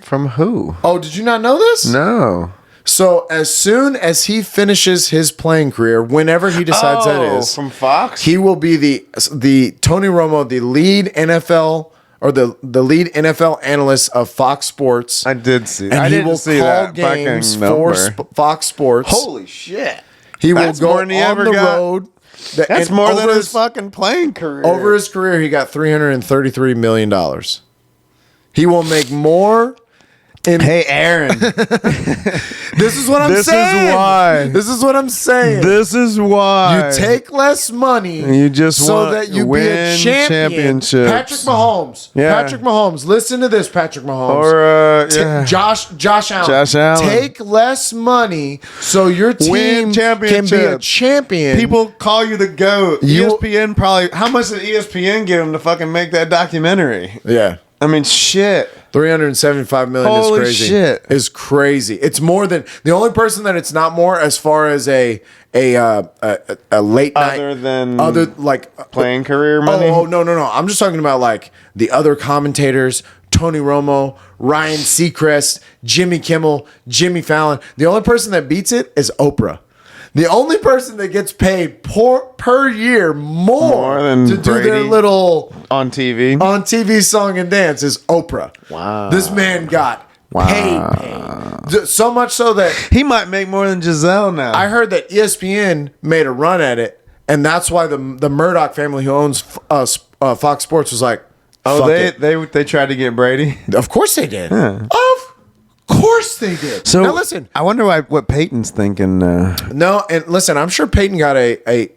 From who? Oh, did you not know this? No. So as soon as he finishes his playing career, whenever he decides that is, from Fox? he will be the Tony Romo, the lead NFL or the lead NFL analyst of Fox Sports. I did see. And I he didn't will see call that games fucking for number. Fox Sports. Holy shit! He That's will go more than he on ever the got. road. That's and more than over his fucking playing career. Over his career, he got $333 million. He will make more. Hey, Aaron. This is what I'm This is saying. why. This is what I'm saying. This is why. You take less money You just so want that you be a win champion. championships. Patrick Mahomes. Yeah. Patrick Mahomes. Listen to this, Patrick Mahomes. Or Ta- Josh Allen. Josh Allen. Take less money so your Win team can be a championships. champion. people call you the GOAT. You- ESPN probably. How much did ESPN give him to fucking make that documentary? Yeah. I mean, shit. $375 million Holy is crazy. shit. Is crazy. It's more than the only person that it's not more as far as a late night Other than like playing career money. Oh no. I'm just talking about like the other commentators, Tony Romo, Ryan Seacrest, Jimmy Kimmel, Jimmy Fallon. The only person that beats it is Oprah. The only person that gets paid per year more than to do their Brady little on TV. on TV song and dance is Oprah. Wow. This man got paid. So much so that He might make more than Giselle now. I heard that ESPN made a run at it, and that's why the Murdoch family who owns Fox Sports was like, oh, fuck they tried to get Brady. it. Of course they did. Of course they did. So now listen. I wonder what Peyton's thinking. No, and listen, I'm sure Peyton got a.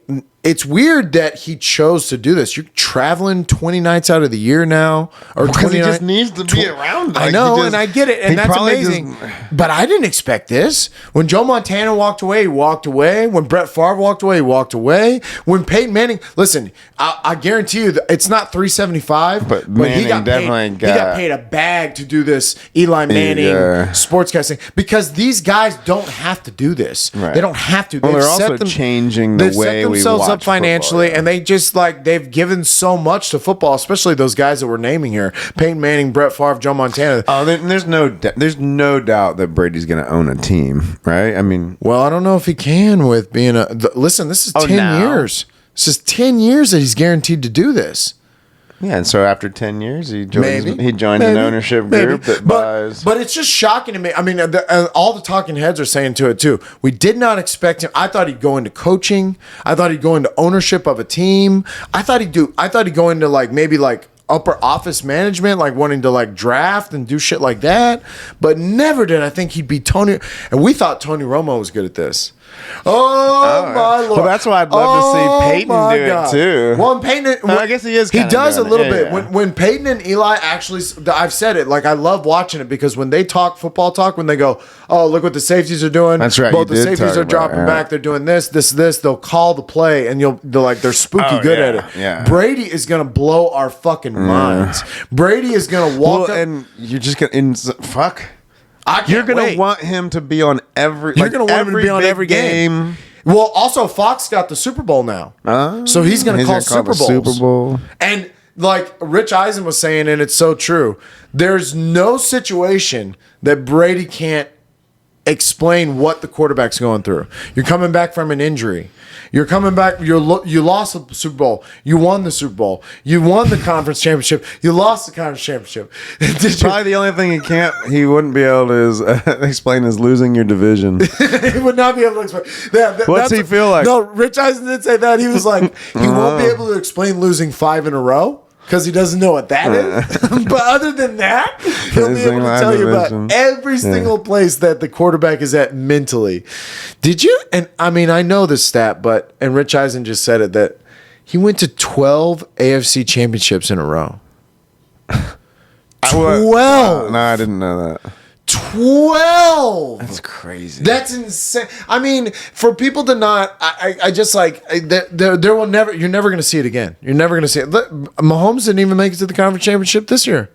It's weird that he chose to do this. You're traveling 20 nights out of the year now, or Because 20 he just needs to be around. I Like, know, he just- and I get it, and he that's probably amazing. But I didn't expect this. When Joe Montana walked away, he walked away. When Brett Favre walked away, he walked away. When Peyton Manning, listen, I guarantee you, that it's not $375, But he Manning got definitely paid. He got got- paid a bag to do this Eli Manning sportscasting because these guys don't have to do this. Right. They don't have to. Well, They've they're set also changing the they've way set we themselves watch up financially, football, yeah. and they just like they've given so much to football, especially those guys that we're naming here: Peyton Manning, Brett Favre, Joe Montana. Oh, there's no doubt that Brady's going to own a team, right? I mean, Well, I don't know if he can with being listen, this is 10 now? years. This is 10 years that he's guaranteed to do this. yeah. And so after 10 years, he joins an Maybe. ownership group that buys. But it's just shocking to me. I mean, all the talking heads are saying to it too. We did not expect him. I thought he'd go into coaching. I thought he'd go into ownership of a team. I thought he'd go into like maybe like upper office management, like wanting to like draft and do shit like that. But never did I think he'd be Tony. And we thought Tony Romo was good at this. Oh my lord! Well, that's why I'd love to see Peyton my do God. it too. Well, and Peyton, I guess he is He kinda does a doing little it, bit. yeah. When Peyton and Eli actually, I've said it. Like I love watching it because when they talk football talk, when they go, "Oh, look what the safeties are doing." That's right, Both you the did safeties talk are about dropping it, yeah. back. They're doing this. They'll call the play, and they're spooky Oh, good yeah, at it. yeah. Brady is gonna blow our fucking minds. Brady is gonna walk Well, up. and you're just going to fuck. I can't You're gonna wait. want him to be on every. You're gonna want him to be on big every game. Well, also Fox got the Super Bowl now, so he's going to call Super the Bowls. Super Bowl. And like Rich Eisen was saying, and it's so true. There's no situation that Brady can't explain what the quarterback's going through. You're coming back from an injury. You're coming back. You lost the Super Bowl. You won the Super Bowl. You won the conference championship. You lost the conference championship. Probably the only thing he wouldn't be able to is explain is losing your division. He would not be able to explain. What's he feel like? No, Rich Eisen did say that. He was like, he won't be able to explain losing 5 in a row because he doesn't know what that is. But other than that, he'll be able to tell you about every single place that the quarterback is at mentally. Did you? And I mean, I know this stat, and Rich Eisen just said it, that he went to 12 AFC championships in a row. 12. No, I didn't know that. 12. That's crazy. That's insane. I mean, for people to not, I just like there will never. You're never going to see it again. You're never going to see it. Mahomes didn't even make it to the conference championship this year.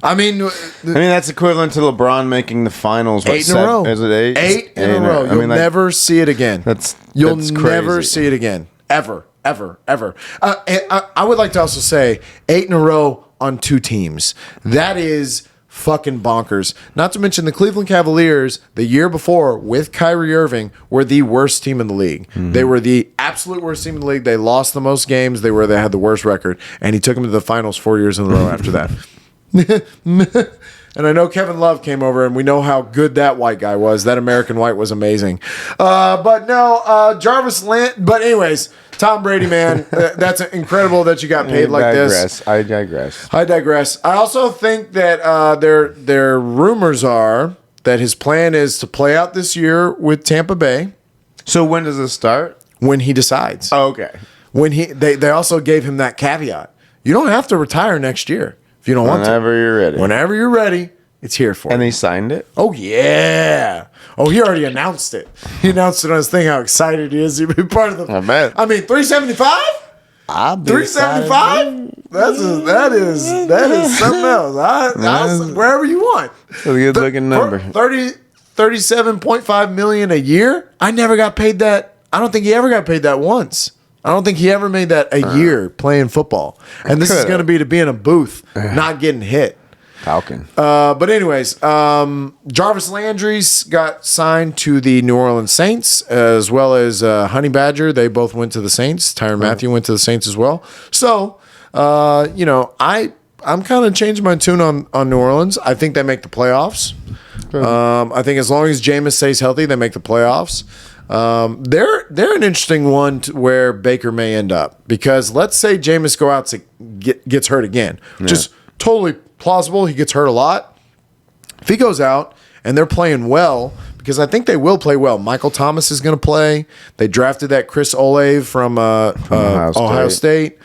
I mean, that's equivalent to LeBron making the finals. 8 in a row. Is it 8? 8 in a row. You'll never see it again. You'll never crazy. see it again. Ever. I would like to also say 8 in a row on 2 teams. That is fucking bonkers. Not to mention the Cleveland Cavaliers the year before with Kyrie Irving were the worst team in the league. They were the absolute worst team in the league. They lost the most games. They had the worst record, and he took them to the finals 4 years in a row after that. And I know Kevin Love came over, and we know how good that white guy was. That American white was amazing. But no, Jarvis Land. But anyways, Tom Brady, man, that's incredible that you got paid like this. I digress. I also think that their rumors are that his plan is to play out this year with Tampa Bay. So when does this start? When he decides. Oh, okay. They also gave him that caveat. You don't have to retire next year. If you don't want to. Whenever you're ready, it's here for you. And he signed it? Oh, yeah. Oh, he already announced it. He announced it on his thing, how excited he is to be part of the... I bet. I mean, 375? I'll be 375? That is something else. Wherever you want. That's a good looking number. 37.5 million a year? I never got paid that. I don't think he ever got paid that once. I don't think he ever made that a year playing football. And this is going to be in a booth, not getting hit. Falcon. But anyways, Jarvis Landry's got signed to the New Orleans Saints, as well as Honey Badger. They both went to the Saints. Tyrann Mathieu went to the Saints as well. So, I'm kind of changing my tune on New Orleans. I think they make the playoffs. I think as long as Jameis stays healthy, they make the playoffs. They're an interesting one where Baker may end up, because let's say Jameis gets hurt again, just totally plausible. He gets hurt a lot. If he goes out and they're playing well, because I think they will play well. Michael Thomas is going to play. They drafted that Chris Olave from Ohio State.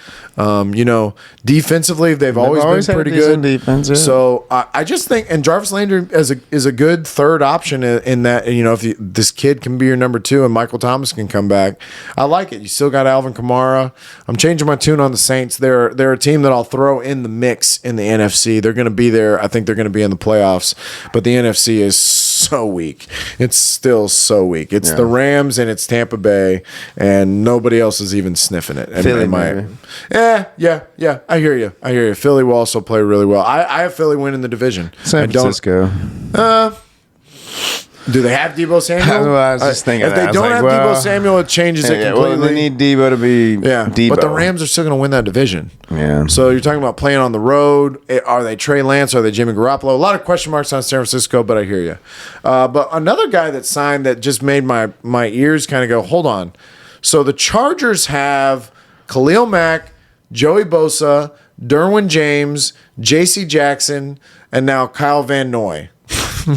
Defensively, they've always been pretty good. Defense, yeah. So I just think, and Jarvis Landry is a good third option in that. If this kid can be your number 2 and Michael Thomas can come back, I like it. You still got Alvin Kamara. I'm changing my tune on the Saints. They're a team that I'll throw in the mix in the NFC. They're going to be there. I think they're going to be in the playoffs, but the NFC is so weak. It's still so weak. It's the Rams and it's Tampa Bay, and nobody else is even sniffing it. Philly, maybe. Yeah. I hear you. Philly will also play really well. I have Philly winning the division. San Francisco. Do they have Deebo Samuel? That's what I was just thinking. If they don't have Deebo Samuel, it changes it completely. Well, they need Deebo to be Deebo. But the Rams are still going to win that division. Yeah. So you're talking about playing on the road. Are they Trey Lance? Are they Jimmy Garoppolo? A lot of question marks on San Francisco, but I hear you. But another guy that signed that just made my ears kind of go, hold on. So the Chargers have Khalil Mack, Joey Bosa, Derwin James, J.C. Jackson, and now Kyle Van Noy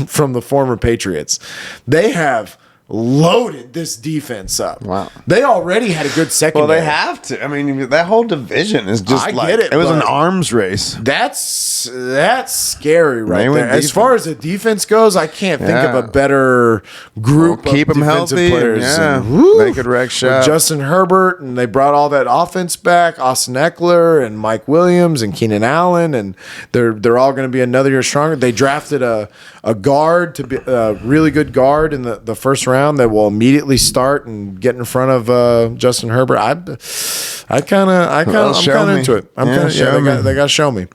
from the former Patriots. They have loaded this defense up. Wow. They already had a good secondary. Well, they have to. I mean, that whole division is just it was an arms race. That's scary right there. As far as the defense goes, I can't think of a better group keep of them defensive healthy, players. They could wreck shop. With Justin Herbert, and they brought all that offense back, Austin Eckler and Mike Williams and Keenan Allen, and they're all going to be another year stronger. They drafted a guard to be a really good guard in the first round that will immediately start and get in front of Justin Herbert. I'm kind of into it. They got to show me.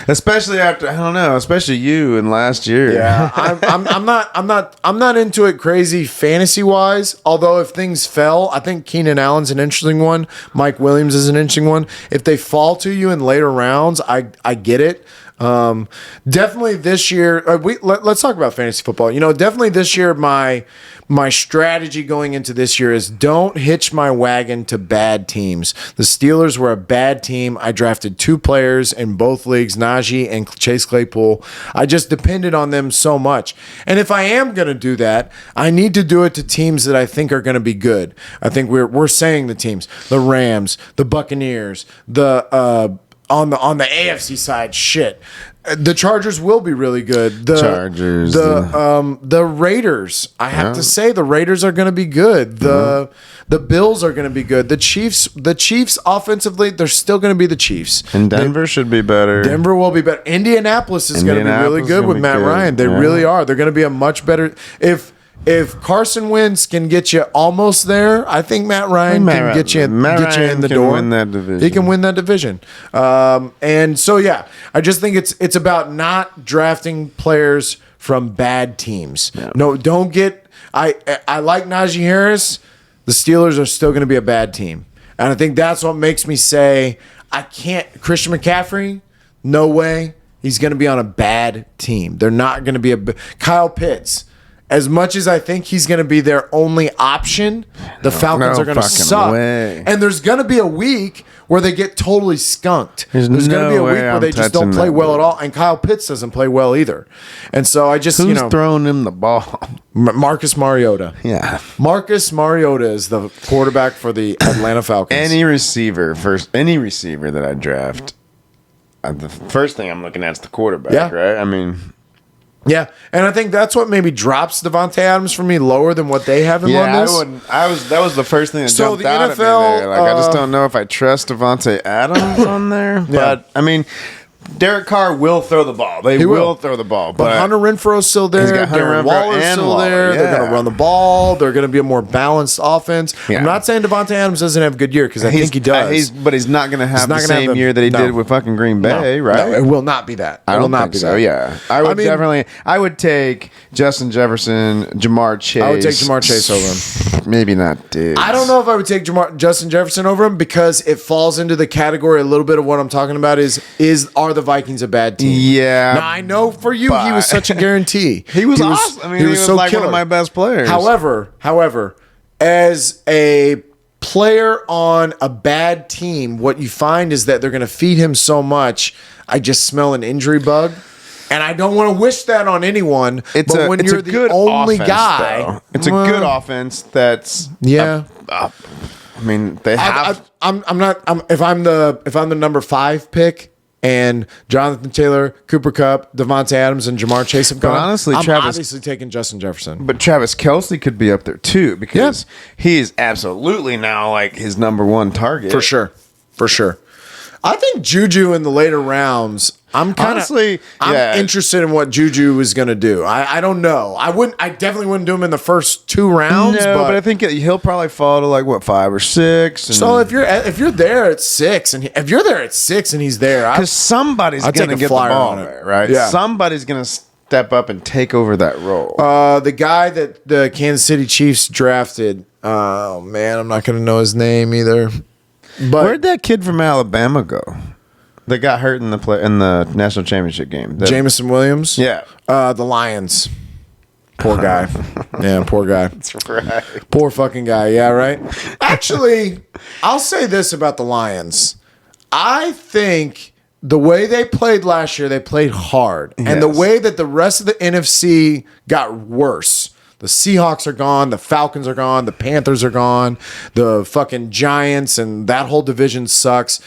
Especially after, I don't know, especially you in last year. Yeah, I'm not into it crazy fantasy wise. Although if things fell, I think Keenan Allen's an interesting one. Mike Williams is an interesting one. If they fall to you in later rounds, I get it. Definitely this year, let's talk about fantasy football. Definitely this year, my strategy going into this year is don't hitch my wagon to bad teams. The Steelers were a bad team. I drafted 2 players in both leagues, Najee and Chase Claypool. I just depended on them so much. And if I am going to do that, I need to do it to teams that I think are going to be good. I think we're saying the teams, the Rams, the Buccaneers, on the AFC side, shit. The Chargers will be really good. The Raiders. I have to say the Raiders are going to be good. The Bills are going to be good. The Chiefs offensively, they're still going to be the Chiefs. And Denver should be better. Denver will be better. Indianapolis is going to be really good with Matt Ryan. They really are. They're going to be a much better if Carson Wentz can get you almost there, I think Matt Ryan can get you in the door. Win that division. He can win that division. And so, yeah, I just think it's about not drafting players from bad teams. Yeah. No, don't get. I like Najee Harris. The Steelers are still going to be a bad team, and I think that's what makes me say I can't. Christian McCaffrey, no way. He's going to be on a bad team. They're not going to be Kyle Pitts. As much as I think he's going to be their only option, the Falcons are going to suck. Way. And there's going to be a week where they get totally skunked. There's going to be a week where they just don't play well at all. And Kyle Pitts doesn't play well either. And so I just, Who's throwing him the ball? Marcus Mariota. Yeah. Marcus Mariota is the quarterback for the Atlanta Falcons. Any receiver that I draft, the first thing I'm looking at is the quarterback, right? I mean... Yeah, and I think that's what maybe drops Devontae Adams for me lower than what they have him on this. That was the first thing that jumped out at me there. Like, I just don't know if I trust Devontae Adams on there. But, I mean... Derek Carr will throw the ball. They will throw the ball. But Hunter Renfro's still there. Darren Waller's still there. Yeah. They're going to run the ball. They're going to be a more balanced offense. Yeah. I'm not saying Devontae Adams doesn't have a good year because I think he does. But he's not going to have the same year that he did with fucking Green Bay, right? No, it will not be that. I will not be so, that. Yeah. I would take Justin Jefferson, Jamar Chase. I would take Jamar Chase over him. Maybe not Diggs. I don't know if I would take Justin Jefferson over him because it falls into the category a little bit of what I'm talking about are the Vikings a bad team? Yeah. Now, I know for you, he was such a guarantee. He was awesome. I mean, he was so like killer. One of my best players. However, as a player on a bad team, what you find is that they're going to feed him so much. I just smell an injury bug. And I don't want to wish that on anyone. But when you're the only guy, it's a good offense. That's I mean, they have. If I'm the number 5 pick. And Jonathan Taylor, Cooper Kupp, Devontae Adams, and Jamar Chase have gone. Honestly, I'm obviously taking Justin Jefferson. But Travis Kelce could be up there too because he's absolutely now like his number 1 target. For sure. I think Juju in the later rounds. I'm interested in what Juju is going to do. I don't know. I definitely wouldn't do him in the first 2 rounds. No, but I think he'll probably fall to like 5 or 6. So if you're there at 6 and he's there, because somebody's going to get the ball there, right? Yeah. Somebody's going to step up and take over that role. The guy that the Kansas City Chiefs drafted. Oh man, I'm not going to know his name either. But where'd that kid from Alabama go? That got hurt in the national championship game. Jamison Williams? Yeah. The Lions. Poor guy. Yeah, poor guy. That's right. Poor fucking guy. Yeah, right? Actually, I'll say this about the Lions. I think the way they played last year, they played hard. Yes. And the way that the rest of the NFC got worse. The Seahawks are gone. The Falcons are gone. The Panthers are gone. The fucking Giants and that whole division sucks.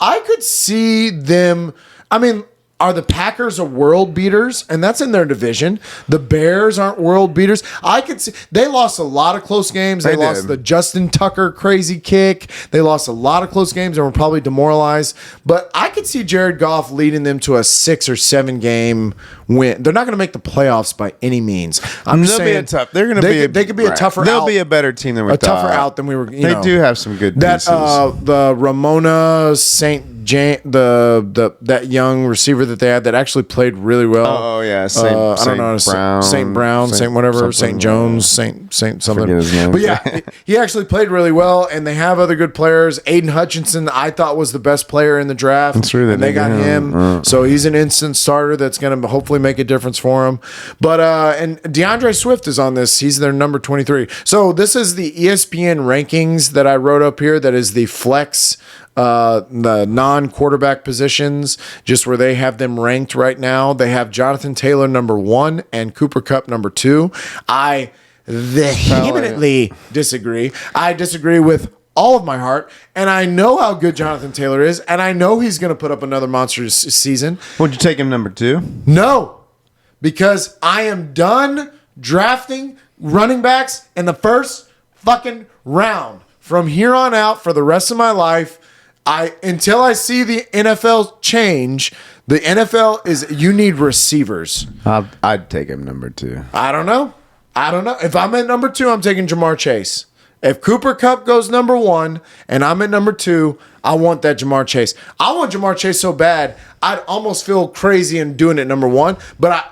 I could see them. I mean, are the Packers a world beaters? And that's in their division. The Bears aren't world beaters. I could see they lost a lot of close games. They lost the Justin Tucker crazy kick. They lost a lot of close games and were probably demoralized. But I could see Jared Goff leading them to a 6 or 7 game win. They're not going to make the playoffs by any means. I'm just saying they're going to be. They could be a tougher. They'll be a better team than we thought. A tougher out than we were. They do have some good pieces. The Ramona St. James, that young receiver that they had that actually played really well. Oh yeah, St. Brown, St. whatever, St. Jones, St. something. His name. But yeah, he actually played really well, and they have other good players. Aiden Hutchinson, I thought was the best player in the draft. That's true. And they got him, so he's an instant starter that's going to hopefully make a difference for him. But and DeAndre Swift is on this. He's their number 23. So this is the ESPN rankings that I wrote up here. That is the flex. The non-quarterback positions, just where they have them ranked right now. They have Jonathan Taylor number 1 and Cooper Kupp number 2. I vehemently disagree. I disagree with all of my heart, and I know how good Jonathan Taylor is, and I know he's going to put up another monstrous season. Would you take him number 2? No, because I am done drafting running backs in the first fucking round. From here on out, for the rest of my life, until I see the NFL change, the NFL is you need receivers. I'd take him number 2. I don't know. I don't know. If I'm at number 2, I'm taking Jamar Chase. If Cooper Kupp goes number 1 and I'm at number 2, I want that Jamar Chase. I want Jamar Chase so bad, I'd almost feel crazy in doing it number 1. But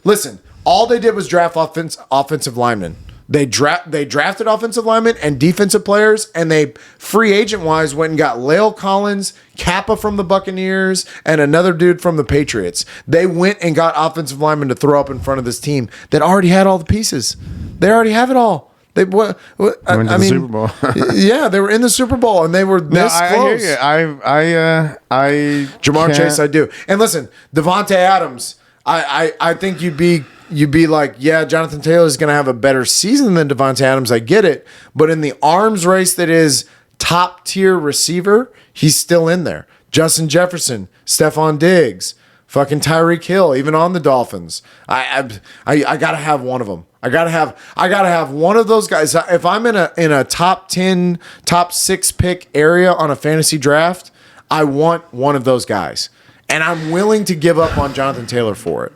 listen, all they did was draft offensive linemen. They drafted offensive linemen and defensive players, and they free agent wise went and got La'el Collins, Kappa from the Buccaneers, and another dude from the Patriots. They went and got offensive linemen to throw up in front of this team that already had all the pieces. They already have it all. They went to the Super Bowl. Yeah, they were in the Super Bowl and they were this close. I hear you. Jamar Chase, I do. And listen, Devontae Adams, I think you'd be like, yeah, Jonathan Taylor's going to have a better season than Devontae Adams. I get it. But in the arms race that is top tier receiver, he's still in there. Justin Jefferson, Stephon Diggs, fucking Tyreek Hill, even on the Dolphins. I got to have one of them. I gotta have one of those guys. If I'm in a top 10, top 6 pick area on a fantasy draft, I want one of those guys. And I'm willing to give up on Jonathan Taylor for it.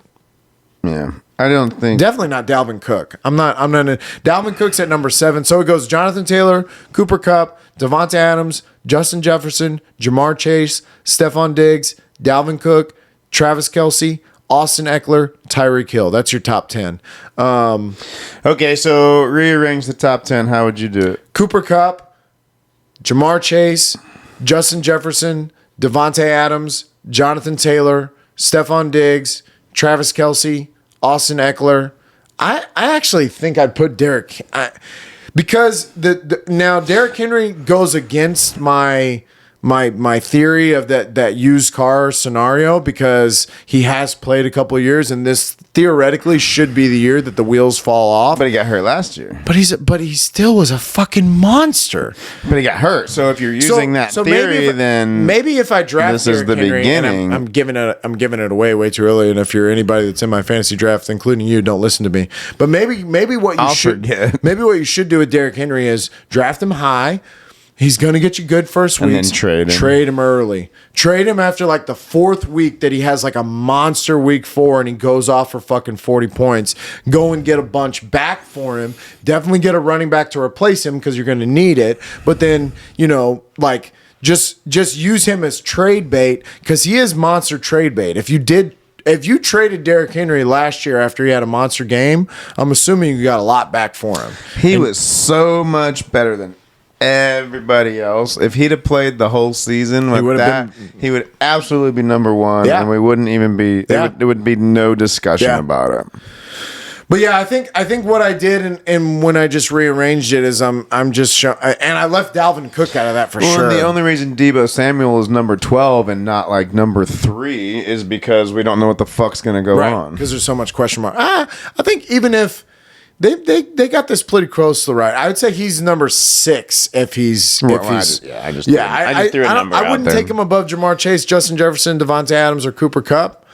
Yeah. I don't think definitely not Dalvin Cook. I'm not Dalvin Cook's at number 7. So it goes Jonathan Taylor, Cooper Kupp, Devontae Adams, Justin Jefferson, Jamar Chase, Stephon Diggs, Dalvin Cook, Travis Kelce, Austin Eckler, Tyreek Hill. That's your top 10. Okay, so rearrange the top 10. How would you do it? Cooper Kupp, Jamar Chase, Justin Jefferson, Devontae Adams, Jonathan Taylor, Stephon Diggs, Travis Kelce, Austin Eckler. I actually think I'd put Derrick because now Derrick Henry goes against my theory of that used car scenario because he has played a couple of years and this theoretically should be the year that the wheels fall off. But he got hurt last year. But he still was a fucking monster. But he got hurt. So if you're using that theory, then maybe if I draft this is the Henry, beginning. I'm giving it away way too early. And if you're anybody that's in my fantasy draft, including you, don't listen to me. But maybe what you should do with Derrick Henry is draft him high. He's going to get you good first week. And then trade him. Trade him early. Trade him after like the 4th week that he has like a monster week 4 and he goes off for fucking 40 points. Go and get a bunch back for him. Definitely get a running back to replace him because you're going to need it. But then, like just use him as trade bait because he is monster trade bait. If you traded Derrick Henry last year after he had a monster game, I'm assuming you got a lot back for him. He was so much better than everybody else. If he'd have played the whole season with that, he would absolutely be number 1, and we wouldn't even be. There would be no discussion about it. But yeah, I think what I did and when I just rearranged it is I'm just showing, and I left Dalvin Cook out of that for sure. And the only reason Deebo Samuel is number 12 and not like number 3 is because we don't know what the fuck's gonna go on. Because there's so much question mark. I think even if. They got this pretty close to the right. I would say he's number 6 if he's. I just threw a number I wouldn't take him above Jamar Chase, Justin Jefferson, Devontae Adams, or Cooper Kupp,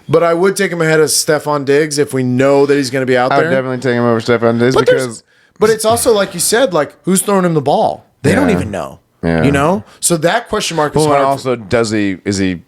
but I would take him ahead of Stephon Diggs if we know that he's going to be out there. I would definitely take him over Stephon Diggs but it's also like you said, like who's throwing him the ball? They don't even know. Yeah. So that question mark is hard. And also, is he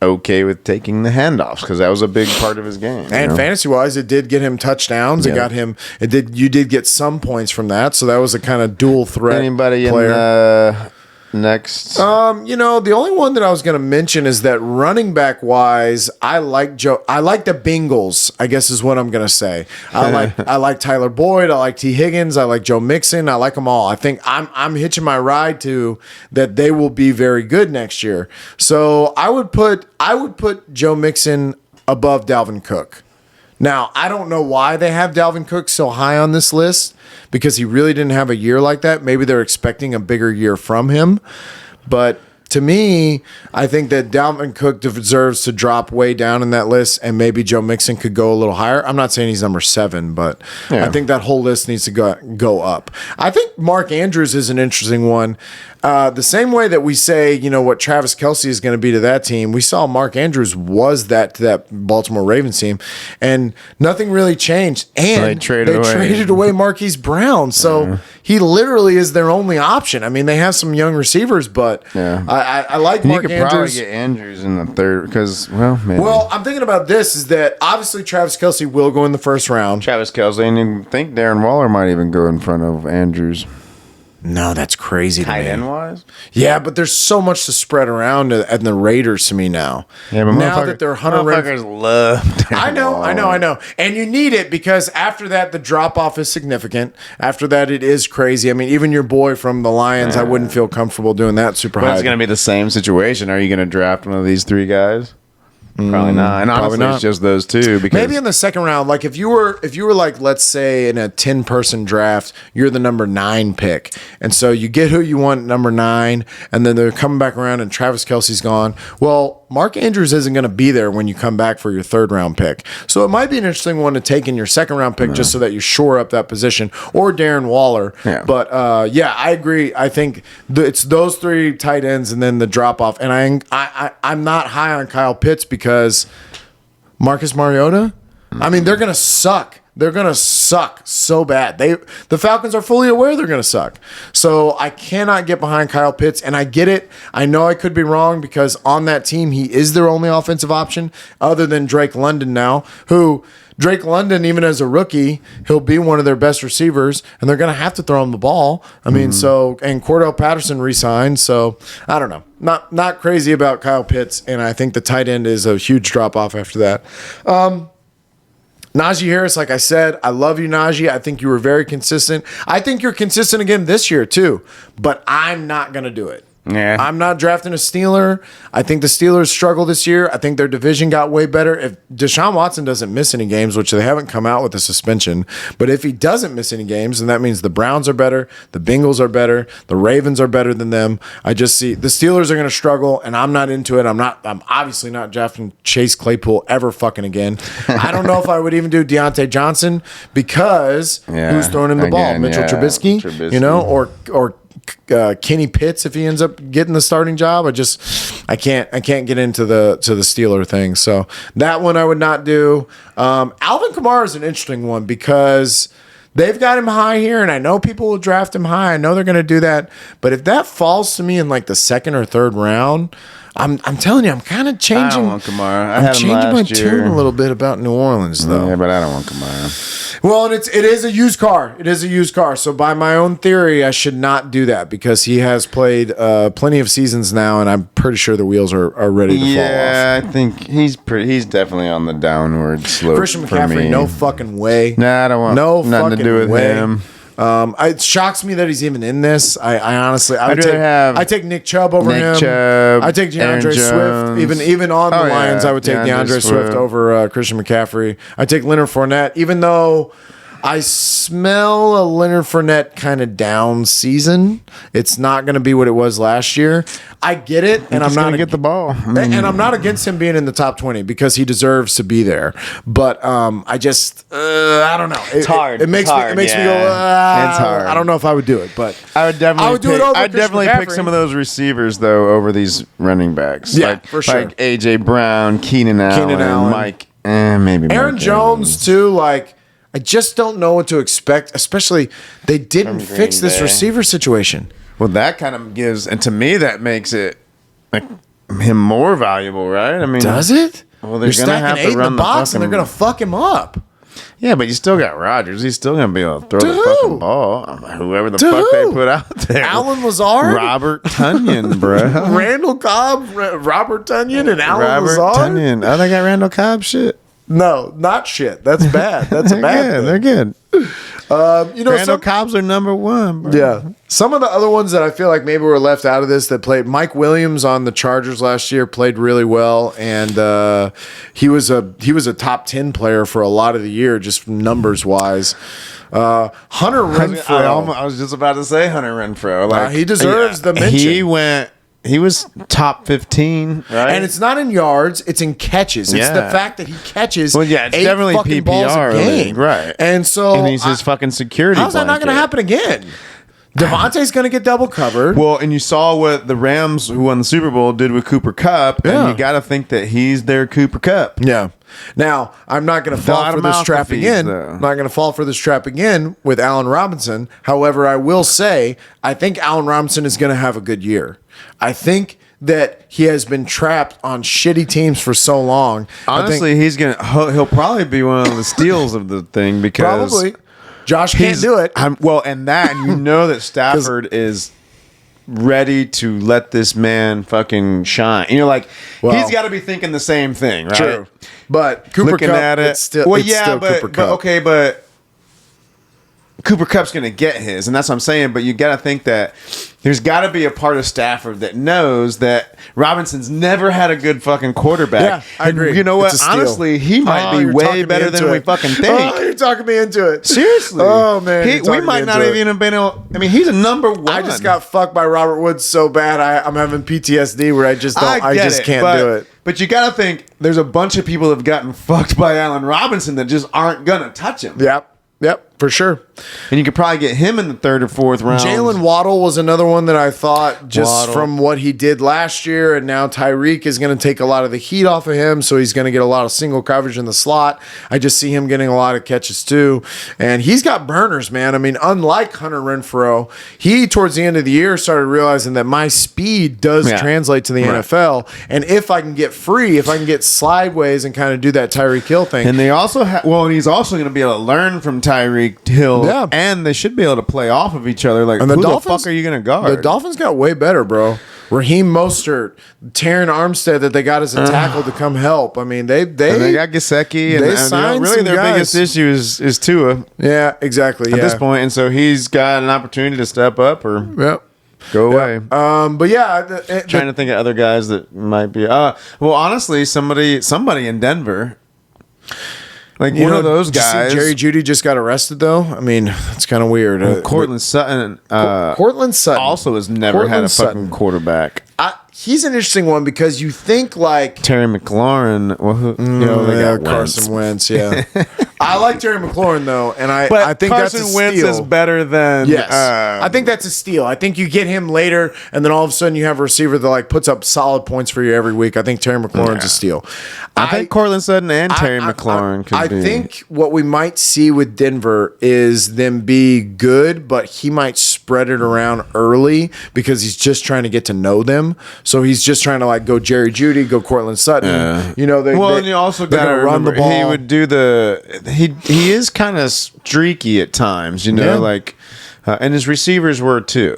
okay with taking the handoffs because that was a big part of his game. And fantasy wise, it did get him touchdowns. It got him. You did get some points from that. So that was a kind of dual threat. Anybody player. In the next? The only one that I was going to mention is that running back wise, I like the Bengals, I guess is what I'm going to say. I like Tyler Boyd. I like T. Higgins. I like Joe Mixon. I like them all. I think I'm hitching my ride to that they will be very good next year. So I would put Joe Mixon above Dalvin Cook. Now, I don't know why they have Dalvin Cook so high on this list because he really didn't have a year like that. Maybe they're expecting a bigger year from him. But to me, I think that Dalvin Cook deserves to drop way down in that list and maybe Joe Mixon could go a little higher. I'm not saying he's number 7, but I think that whole list needs to go up. I think Mark Andrews is an interesting one. the same way that we say, what Travis Kelce is going to be to that team, we saw Mark Andrews was that to that Baltimore Ravens team, and nothing really changed. And they traded away Marquise Brown, so he literally is their only option. I mean, they have some young receivers, but I like Mark Andrews. You could probably get Andrews in the third because, maybe. Well, I'm thinking about this is that obviously Travis Kelce will go in the first round. Travis Kelce, and I think Darren Waller might even go in front of Andrews. No, that's crazy to me. Tight end wise? Yeah, but there's so much to spread around and the Raiders to me now. Yeah, but now that they're motherfuckers love Darren I know. And you need it because after that, the drop-off is significant. After that, it is crazy. I mean, even your boy from the Lions, I wouldn't feel comfortable doing that super high. It's going to be the same situation. Are you going to draft one of these three guys? Probably not. And honestly, it's just those two. Because maybe in the second round, like if you were like, let's say in a 10-person draft, you're the number 9 pick, and so you get who you want number 9, and then they're coming back around and Travis Kelce's gone. Well, Mark Andrews isn't going to be there when you come back for your 3rd round pick, so it might be an interesting one to take in your 2nd round pick just so that you shore up that position, or Darren Waller. Yeah. But I agree. I think it's those 3 tight ends and then the drop off, and I'm not high on Kyle Pitts because Marcus Mariota, I mean, they're going to suck. They're going to suck so bad. The Falcons are fully aware they're going to suck. So I cannot get behind Kyle Pitts, and I get it. I know I could be wrong because on that team, he is their only offensive option other than Drake London now, who Drake London, even as a rookie, he'll be one of their best receivers, and they're going to have to throw him the ball. I mean, and Cordell Patterson re-signed, so I don't know. Not crazy about Kyle Pitts, and I think the tight end is a huge drop-off after that. Najee Harris, like I said, I love you, Najee. I think you were very consistent. I think you're consistent again this year, too, but I'm not going to do it. Yeah. I'm not drafting a Steeler. I think the Steelers struggle this year. I think their division got way better. If Deshaun Watson doesn't miss any games, which they haven't come out with a suspension, but if he doesn't miss any games, then that means the Browns are better, the Bengals are better, the Ravens are better than them. I just see the Steelers are going to struggle, and I'm not into it. I'm obviously not drafting Chase Claypool ever fucking again. I don't know if I would even do Deontay Johnson because who's throwing him the ball? Mitchell Trubisky, or Kenny Pitts if he ends up getting the starting job. I can't get into the Steeler thing. So that one I would not do. Alvin Kamara is an interesting one because they've got him high here, and I know people will draft him high. I know they're going to do that, but if that falls to me in like the 2nd or 3rd round, I'm telling you, I'm kind of changing. I don't want Kamara. I'm changing my tune a little bit about New Orleans, though. Yeah, but I don't want Kamara. Well, and it is a used car. It is a used car. So by my own theory, I should not do that because he has played plenty of seasons now, and I'm pretty sure the wheels are ready to fall off. Yeah, I think he's definitely on the downward slope. Christian McCaffrey, no fucking way. Nah, I don't want nothing to do with him. It shocks me that he's even in this. I honestly, I take Nick Chubb over him. I take DeAndre Swift. Even on the Lions, I would take DeAndre Swift over Christian McCaffrey. I take Leonard Fournette, even though I smell a Leonard Fournette kind of down season. It's not going to be what it was last year. I get it, and I'm not going to get the ball. And I'm not against him being in the top 20 because he deserves to be there. But I just I don't know. It's hard. It makes me go. It's hard. I don't know if I would do it, but I would definitely pick some of those receivers though over these running backs. Yeah, for sure. Like AJ Brown, Keenan Allen, Mike, maybe Aaron Jones too. Like, I just don't know what to expect, especially they didn't fix this receiver situation. Well, that kind of gives, and to me, that makes it like him more valuable, right? I mean, does it? Well, they're going to have to run in the box, and they're going to fuck him up. Yeah, but you still got Rodgers. He's still going to be able to throw the fucking ball. Whoever the fuck they put out there. Allen Lazard? Robert Tonyan, bro. Randall Cobb, Robert Tonyan, and Allen Lazard? Robert Tonyan. Oh, they got Randall Cobb shit. No, not shit. That's bad. That's a bad thing. They're good. Randall Cobb's are number 1, bro. Yeah. Some of the other ones that I feel like maybe were left out of this that played, Mike Williams on the Chargers last year played really well, and he was a top 10 player for a lot of the year, just numbers wise. Hunter Renfrow. I was just about to say Hunter Renfrow. He deserves the mention. He was top 15, right? And it's not in yards; it's in catches. It's the fact that he catches. Well, yeah, it's definitely PPR, game. right? And he's his fucking security. How's that not going to happen again? Devontae's going to get double covered. Well, and you saw what the Rams, who won the Super Bowl, did with Cooper Kupp, and you got to think that he's their Cooper Kupp. Yeah. Now, I'm not going to fall for this trap again. I'm not going to fall for this trap again with Allen Robinson. However, I will say, I think Allen Robinson is going to have a good year. I think that he has been trapped on shitty teams for so long. Honestly, he'll probably be one of the steals of the thing because probably Josh can't do it. And you know that Stafford is ready to let this man fucking shine. You know, like he's got to be thinking the same thing, right? True. But Cooper Looking Kupp, at it, it's still Cooper Kupp. But Cooper Kupp's going to get his, and that's what I'm saying. But you got to think that there's got to be a part of Stafford that knows that Robinson's never had a good fucking quarterback. Yeah, I agree. And you know what? Honestly, he might be way better than we fucking think. Oh, you're talking me into it. Seriously. Oh, man. We might not even have been able. I mean, he's a number one. I just got fucked by Robert Woods so bad. I'm having PTSD where I just can't do it. But you got to think there's a bunch of people that have gotten fucked by Allen Robinson that just aren't going to touch him. Yep, for sure. And you could probably get him in the 3rd or 4th round. Jalen Waddle was another one that I thought from what he did last year, and now Tyreek is going to take a lot of the heat off of him, so he's going to get a lot of single coverage in the slot. I just see him getting a lot of catches too. And he's got burners, man. I mean, unlike Hunter Renfrow, he, towards the end of the year, started realizing that my speed does translate to the NFL. And if I can get free, if I can get sideways and kind of do that Tyreek Hill thing. And they also and he's also going to be able to learn from Tyreek Hill. Yeah. And they should be able to play off of each other. Like, and the fuck are you going to guard? The Dolphins got way better, bro. Raheem Mostert, Taron Armstead that they got as a tackle to come help. I mean, they got Gesicki, and really their biggest issue is Tua. Yeah, exactly. At this point, and so he's got an opportunity to step up or go away. But yeah, trying to think of other guys that might be. Well, honestly, somebody in Denver. Like one of those guys. Jerry Jeudy just got arrested, though. I mean, it's kind of weird. Cortland Sutton. Cortland Sutton also has never had a fucking quarterback. He's an interesting one because you think like Terry McLaurin. Well, they got Carson Wentz. Yeah, I like Terry McLaurin though, and I think Carson that's a Wentz steal. is better than. Yes, I think that's a steal. I think you get him later, and then all of a sudden you have a receiver that like puts up solid points for you every week. I think Terry McLaurin's a steal. I think Cortland Sutton and Terry McLaurin could be. I think what we might see with Denver is them be good, but he might spread it around early because he's just trying to get to know them. So he's just trying to like go Jerry Jeudy, go Cortland Sutton. Yeah. You know, and you also got to run the ball. He would do he is kind of streaky at times, like. And his receivers were too.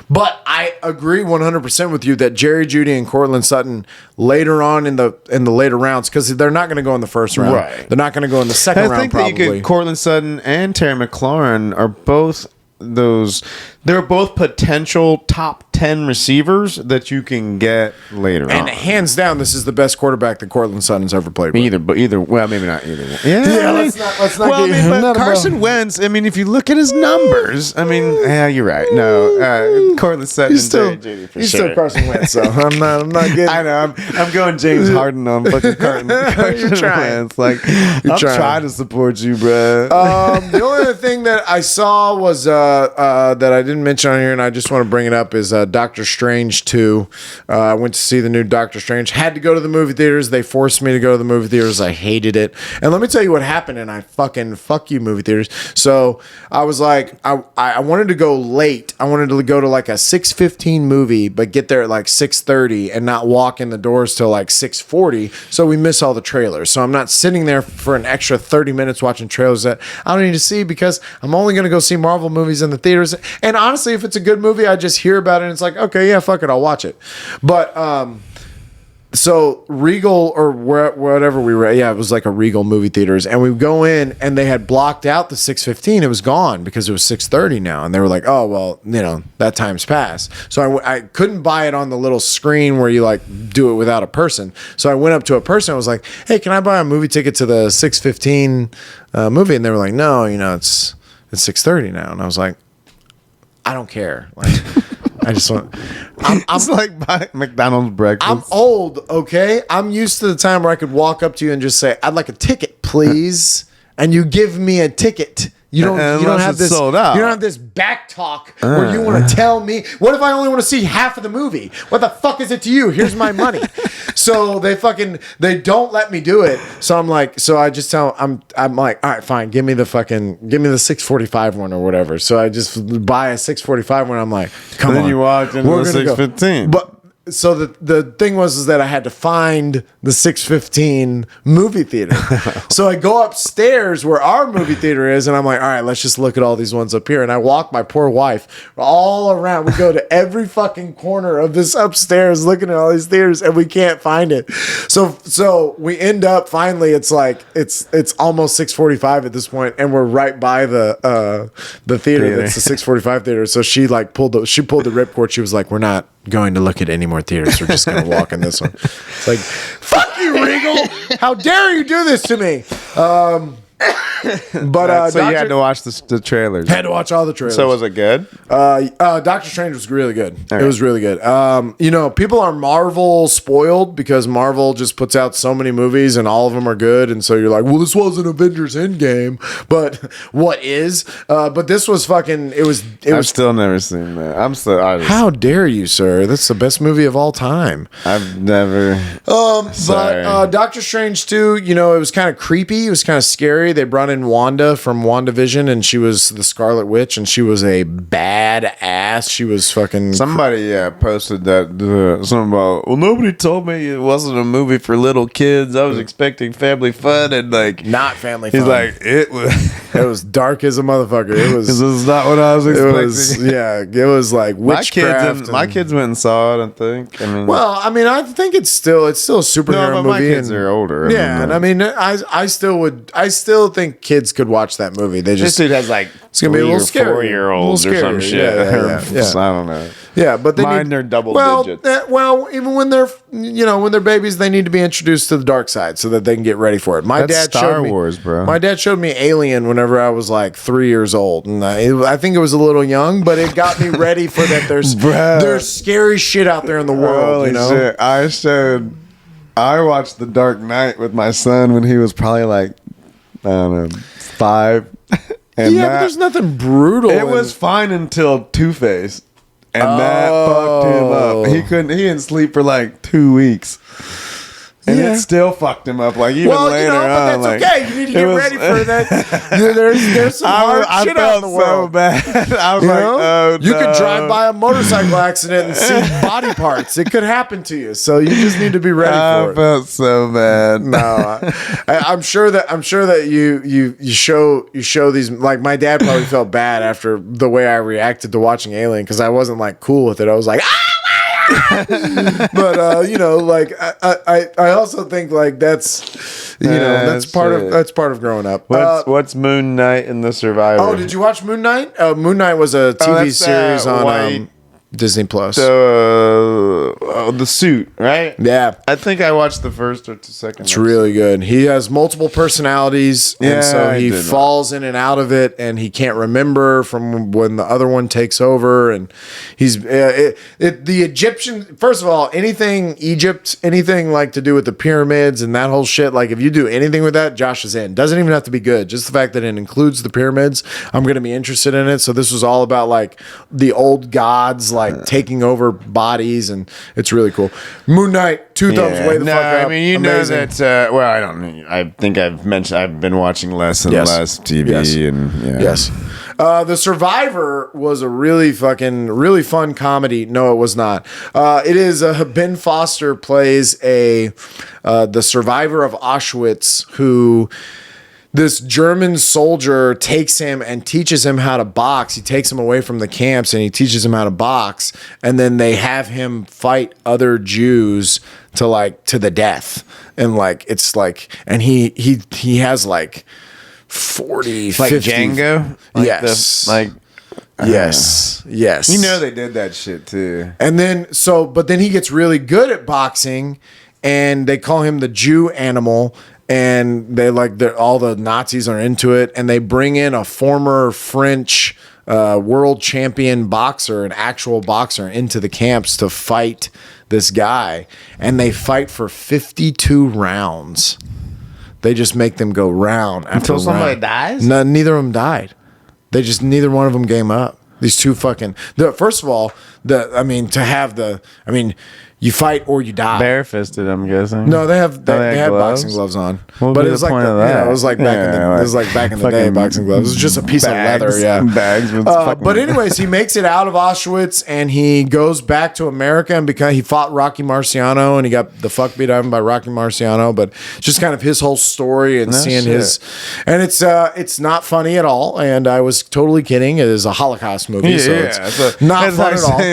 But I agree 100% with you that Jerry Jeudy and Cortland Sutton later on in the later rounds, because they're not going to go in the first round. Right. They're not going to go in the second round. I think probably. Cortland Sutton and Terry McLaurin are both they're both potential top 10 receivers that you can get later on. And hands down, this is the best quarterback that Cortland Sutton's ever played with. Well, maybe not either. Yeah, let's not Carson Wentz, I mean, if you look at his numbers, I mean, yeah, you're right. No, Cortland Sutton he's still Carson Wentz, so I'm not getting. I know, I'm going James Harden on fucking Carson Wentz. Like, I'm trying to support you, bro. The only other thing that I saw was that I didn't mention on here, and I just want to bring it up, is Doctor Strange 2. I went to see the new Doctor Strange. Had to go to the movie theaters. They forced me to go to the movie theaters. I hated it. And let me tell you what happened, and I fucking fuck you, movie theaters. So I was like, I wanted to go late. I wanted to go to like a 6:15 movie, but get there at like 6:30 and not walk in the doors till like 6:40. So we miss all the trailers. So I'm not sitting there for an extra 30 minutes watching trailers that I don't need to see because I'm only going to go see Marvel movies in the theaters. And honestly, if it's a good movie, I just hear about it and it's like, okay, yeah, fuck it, I'll watch it. But so Regal or whatever we were at, yeah, it was like a Regal movie theaters, and we go in and they had blocked out the 6:15. It was gone because it was 6:30 now, and they were like, oh well, that time's passed. So I couldn't buy it on the little screen where you like do it without a person. So I went up to a person. I was like, hey, can I buy a movie ticket to the 6:15 movie? And they were like, no, it's 6:30 now. And I was like, I don't care. Like, I just want. It's like buying McDonald's breakfast. I'm old, okay? I'm used to the time where I could walk up to you and just say, I'd like a ticket, please. And you give me a ticket. You don't Unless have it's this sold out. You don't have this back talk where you want to tell me, what if I only want to see half of the movie? What the fuck is it to you? Here's my money. So they don't let me do it. So I'm like, so I just tell I'm like, all right, fine, give me the 645 one or whatever. So I just buy a 645 one. I'm like, come on. Then you walked into the 615. But so the thing was that I had to find the 615 movie theater. So I go upstairs where our movie theater is, and I'm like, all right, let's just look at all these ones up here. And I walk my poor wife all around. We go to every fucking corner of this upstairs looking at all these theaters, and we can't find it. So we end up finally, it's like it's almost 6:45 at this point, and we're right by the theater that's the 6:45 theater. So she pulled the ripcord. She was like, we're not going to look at any more theaters. We're just going to walk in this one. It's like, fuck you, Regal. How dare you do this to me? But so you had to watch the trailers. Had to watch all the trailers. So was it good? Doctor Strange was really good. Okay. It was really good. People are Marvel spoiled because Marvel just puts out so many movies and all of them are good, and so you're like, well, this wasn't Avengers Endgame, but what is? But this was fucking. I've still never seen that. How dare you, sir? That's the best movie of all time. I've never. Sorry. But Doctor Strange 2, it was kind of creepy. It was kind of scary. They brought in Wanda from WandaVision, and she was the Scarlet Witch, and she was a badass. She was fucking. Somebody posted that something about. Well, nobody told me it wasn't a movie for little kids. I was expecting family fun, and not family fun. He's like, it was. It was dark as a motherfucker. It was. This is not what I was expecting. It was like witchcraft. My kids went and saw it. I think. I think it's still a superhero movie. My kids are older. I still think kids could watch that movie. This dude has it's gonna be a little scary, 4-year-olds or some shit. Yeah. I don't know. Yeah, but they're double digits. Even when they're babies, they need to be introduced to the dark side so that they can get ready for it. That's Star Wars, bro. My dad showed me Alien whenever I was like 3 years old, and I think it was a little young, but it got me ready for that. There's scary shit out there in the world. Holy shit. I watched The Dark Knight with my son when he was probably I don't know, 5. And but there's nothing brutal. It was fine until Two-Face. And that fucked him up. He didn't sleep for 2 weeks. And it still fucked him up. Even later on. But that's okay. You need to get ready for that. There's some hard shit out in the world. So bad. I was oh, you could drive by a motorcycle accident and see body parts. It could happen to you. So you just need to be ready for it. I felt so bad. No, I'm sure that you show these. My dad probably felt bad after the way I reacted to watching Alien because I wasn't cool with it. I was like, but I also think that's part of growing up. What's Moon Knight and the Survivor? Oh, did you watch Moon Knight? Moon Knight was a TV series on Disney Plus. The Suit, right? Yeah, I think I watched the first or second. It's really good. He has multiple personalities, and so he falls in and out of it, and he can't remember from when the other one takes over. And he's the Egyptian. First of all, anything Egypt, anything to do with the pyramids and that whole shit. If you do anything with that, Josh is in. Doesn't even have to be good. Just the fact that it includes the pyramids, I'm going to be interested in it. So this was all about the old gods taking over bodies, and it's really cool. Moon Knight, 2 thumbs way the fuck up. I mean, amazing. Know that. I don't know. I think I've mentioned I've been watching less and less TV. Yes. And yes. The Survivor was a really fun comedy. No, it was not. It is Ben Foster plays the survivor of Auschwitz who. This German soldier takes him and teaches him how to box. He takes him away from the camps and he teaches him how to box. And then they have him fight other Jews to the death. And and he has 40, 50. Django? Yes. Yes. They did that shit too. And then, but then he gets really good at boxing and they call him the Jew Animal. And all the Nazis are into it, and they bring in a former French world champion boxer, an actual boxer, into the camps to fight this guy, and they fight for 52 rounds. They just make them go round after until somebody round. dies. No, neither of them died. They just neither one of them game up. These two fucking. First of all, you fight or you die. Barefisted, I'm guessing. No, they have boxing gloves on. But it was like it was like back in the day, boxing gloves. It was just a piece of leather, bags. With but anyways, he makes it out of Auschwitz and he goes back to America and he fought Rocky Marciano and he got the fuck beat out of him by Rocky Marciano. But just kind of his whole story and seeing his, and it's not funny at all. And I was totally kidding. It is a Holocaust movie, so it's not fun at all. Saying,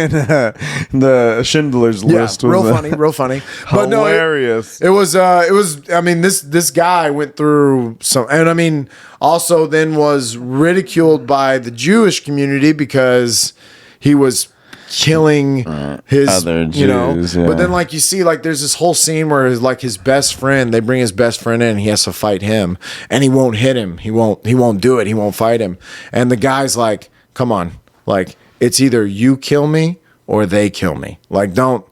the Schindler's List. Real funny. But hilarious. No, it was. I mean, this guy went through some, and I mean, also then was ridiculed by the Jewish community because he was killing his other Jews, But then, like, you see, like, there's this whole scene where his best friend, they bring his best friend in, and he has to fight him, and he won't hit him. He won't do it. He won't fight him. And the guy's like, "Come on, like, it's either you kill me or they kill me. Like, don't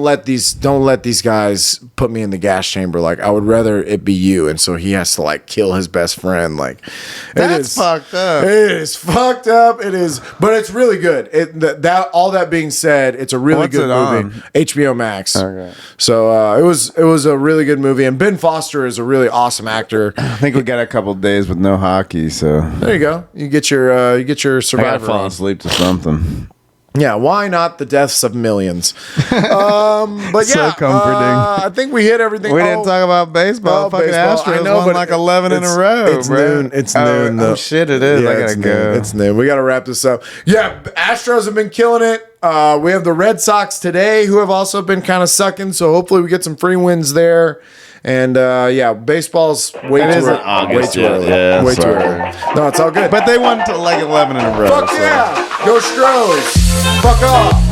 let these guys put me in the gas chamber. Like, I would rather it be you." And so he has to like kill his best friend. Like, that's fucked up. It is fucked up. It is, but it's really good. All that being said, it's a really good movie. HBO Max. Okay. So it was a really good movie, and Ben Foster is a really awesome actor. I think we got a couple days with no hockey, so there you go. You get your Survivor. I gotta fall asleep to something. Yeah, why not the deaths of millions? But so comforting. I think we hit everything. We didn't talk about baseball. Fucking Astros won like 11 in a row. It's noon. It's noon. Oh shit, it is. I gotta go. It's noon. We gotta wrap this up. Yeah, Astros have been killing it. We have the Red Sox today, who have also been kind of sucking. So hopefully we get some free wins there. And baseball's way too early. Way too early. Yeah, way too early. No, it's all good. But they won like 11 in a row. Fuck yeah! Go Stros! Fuck off!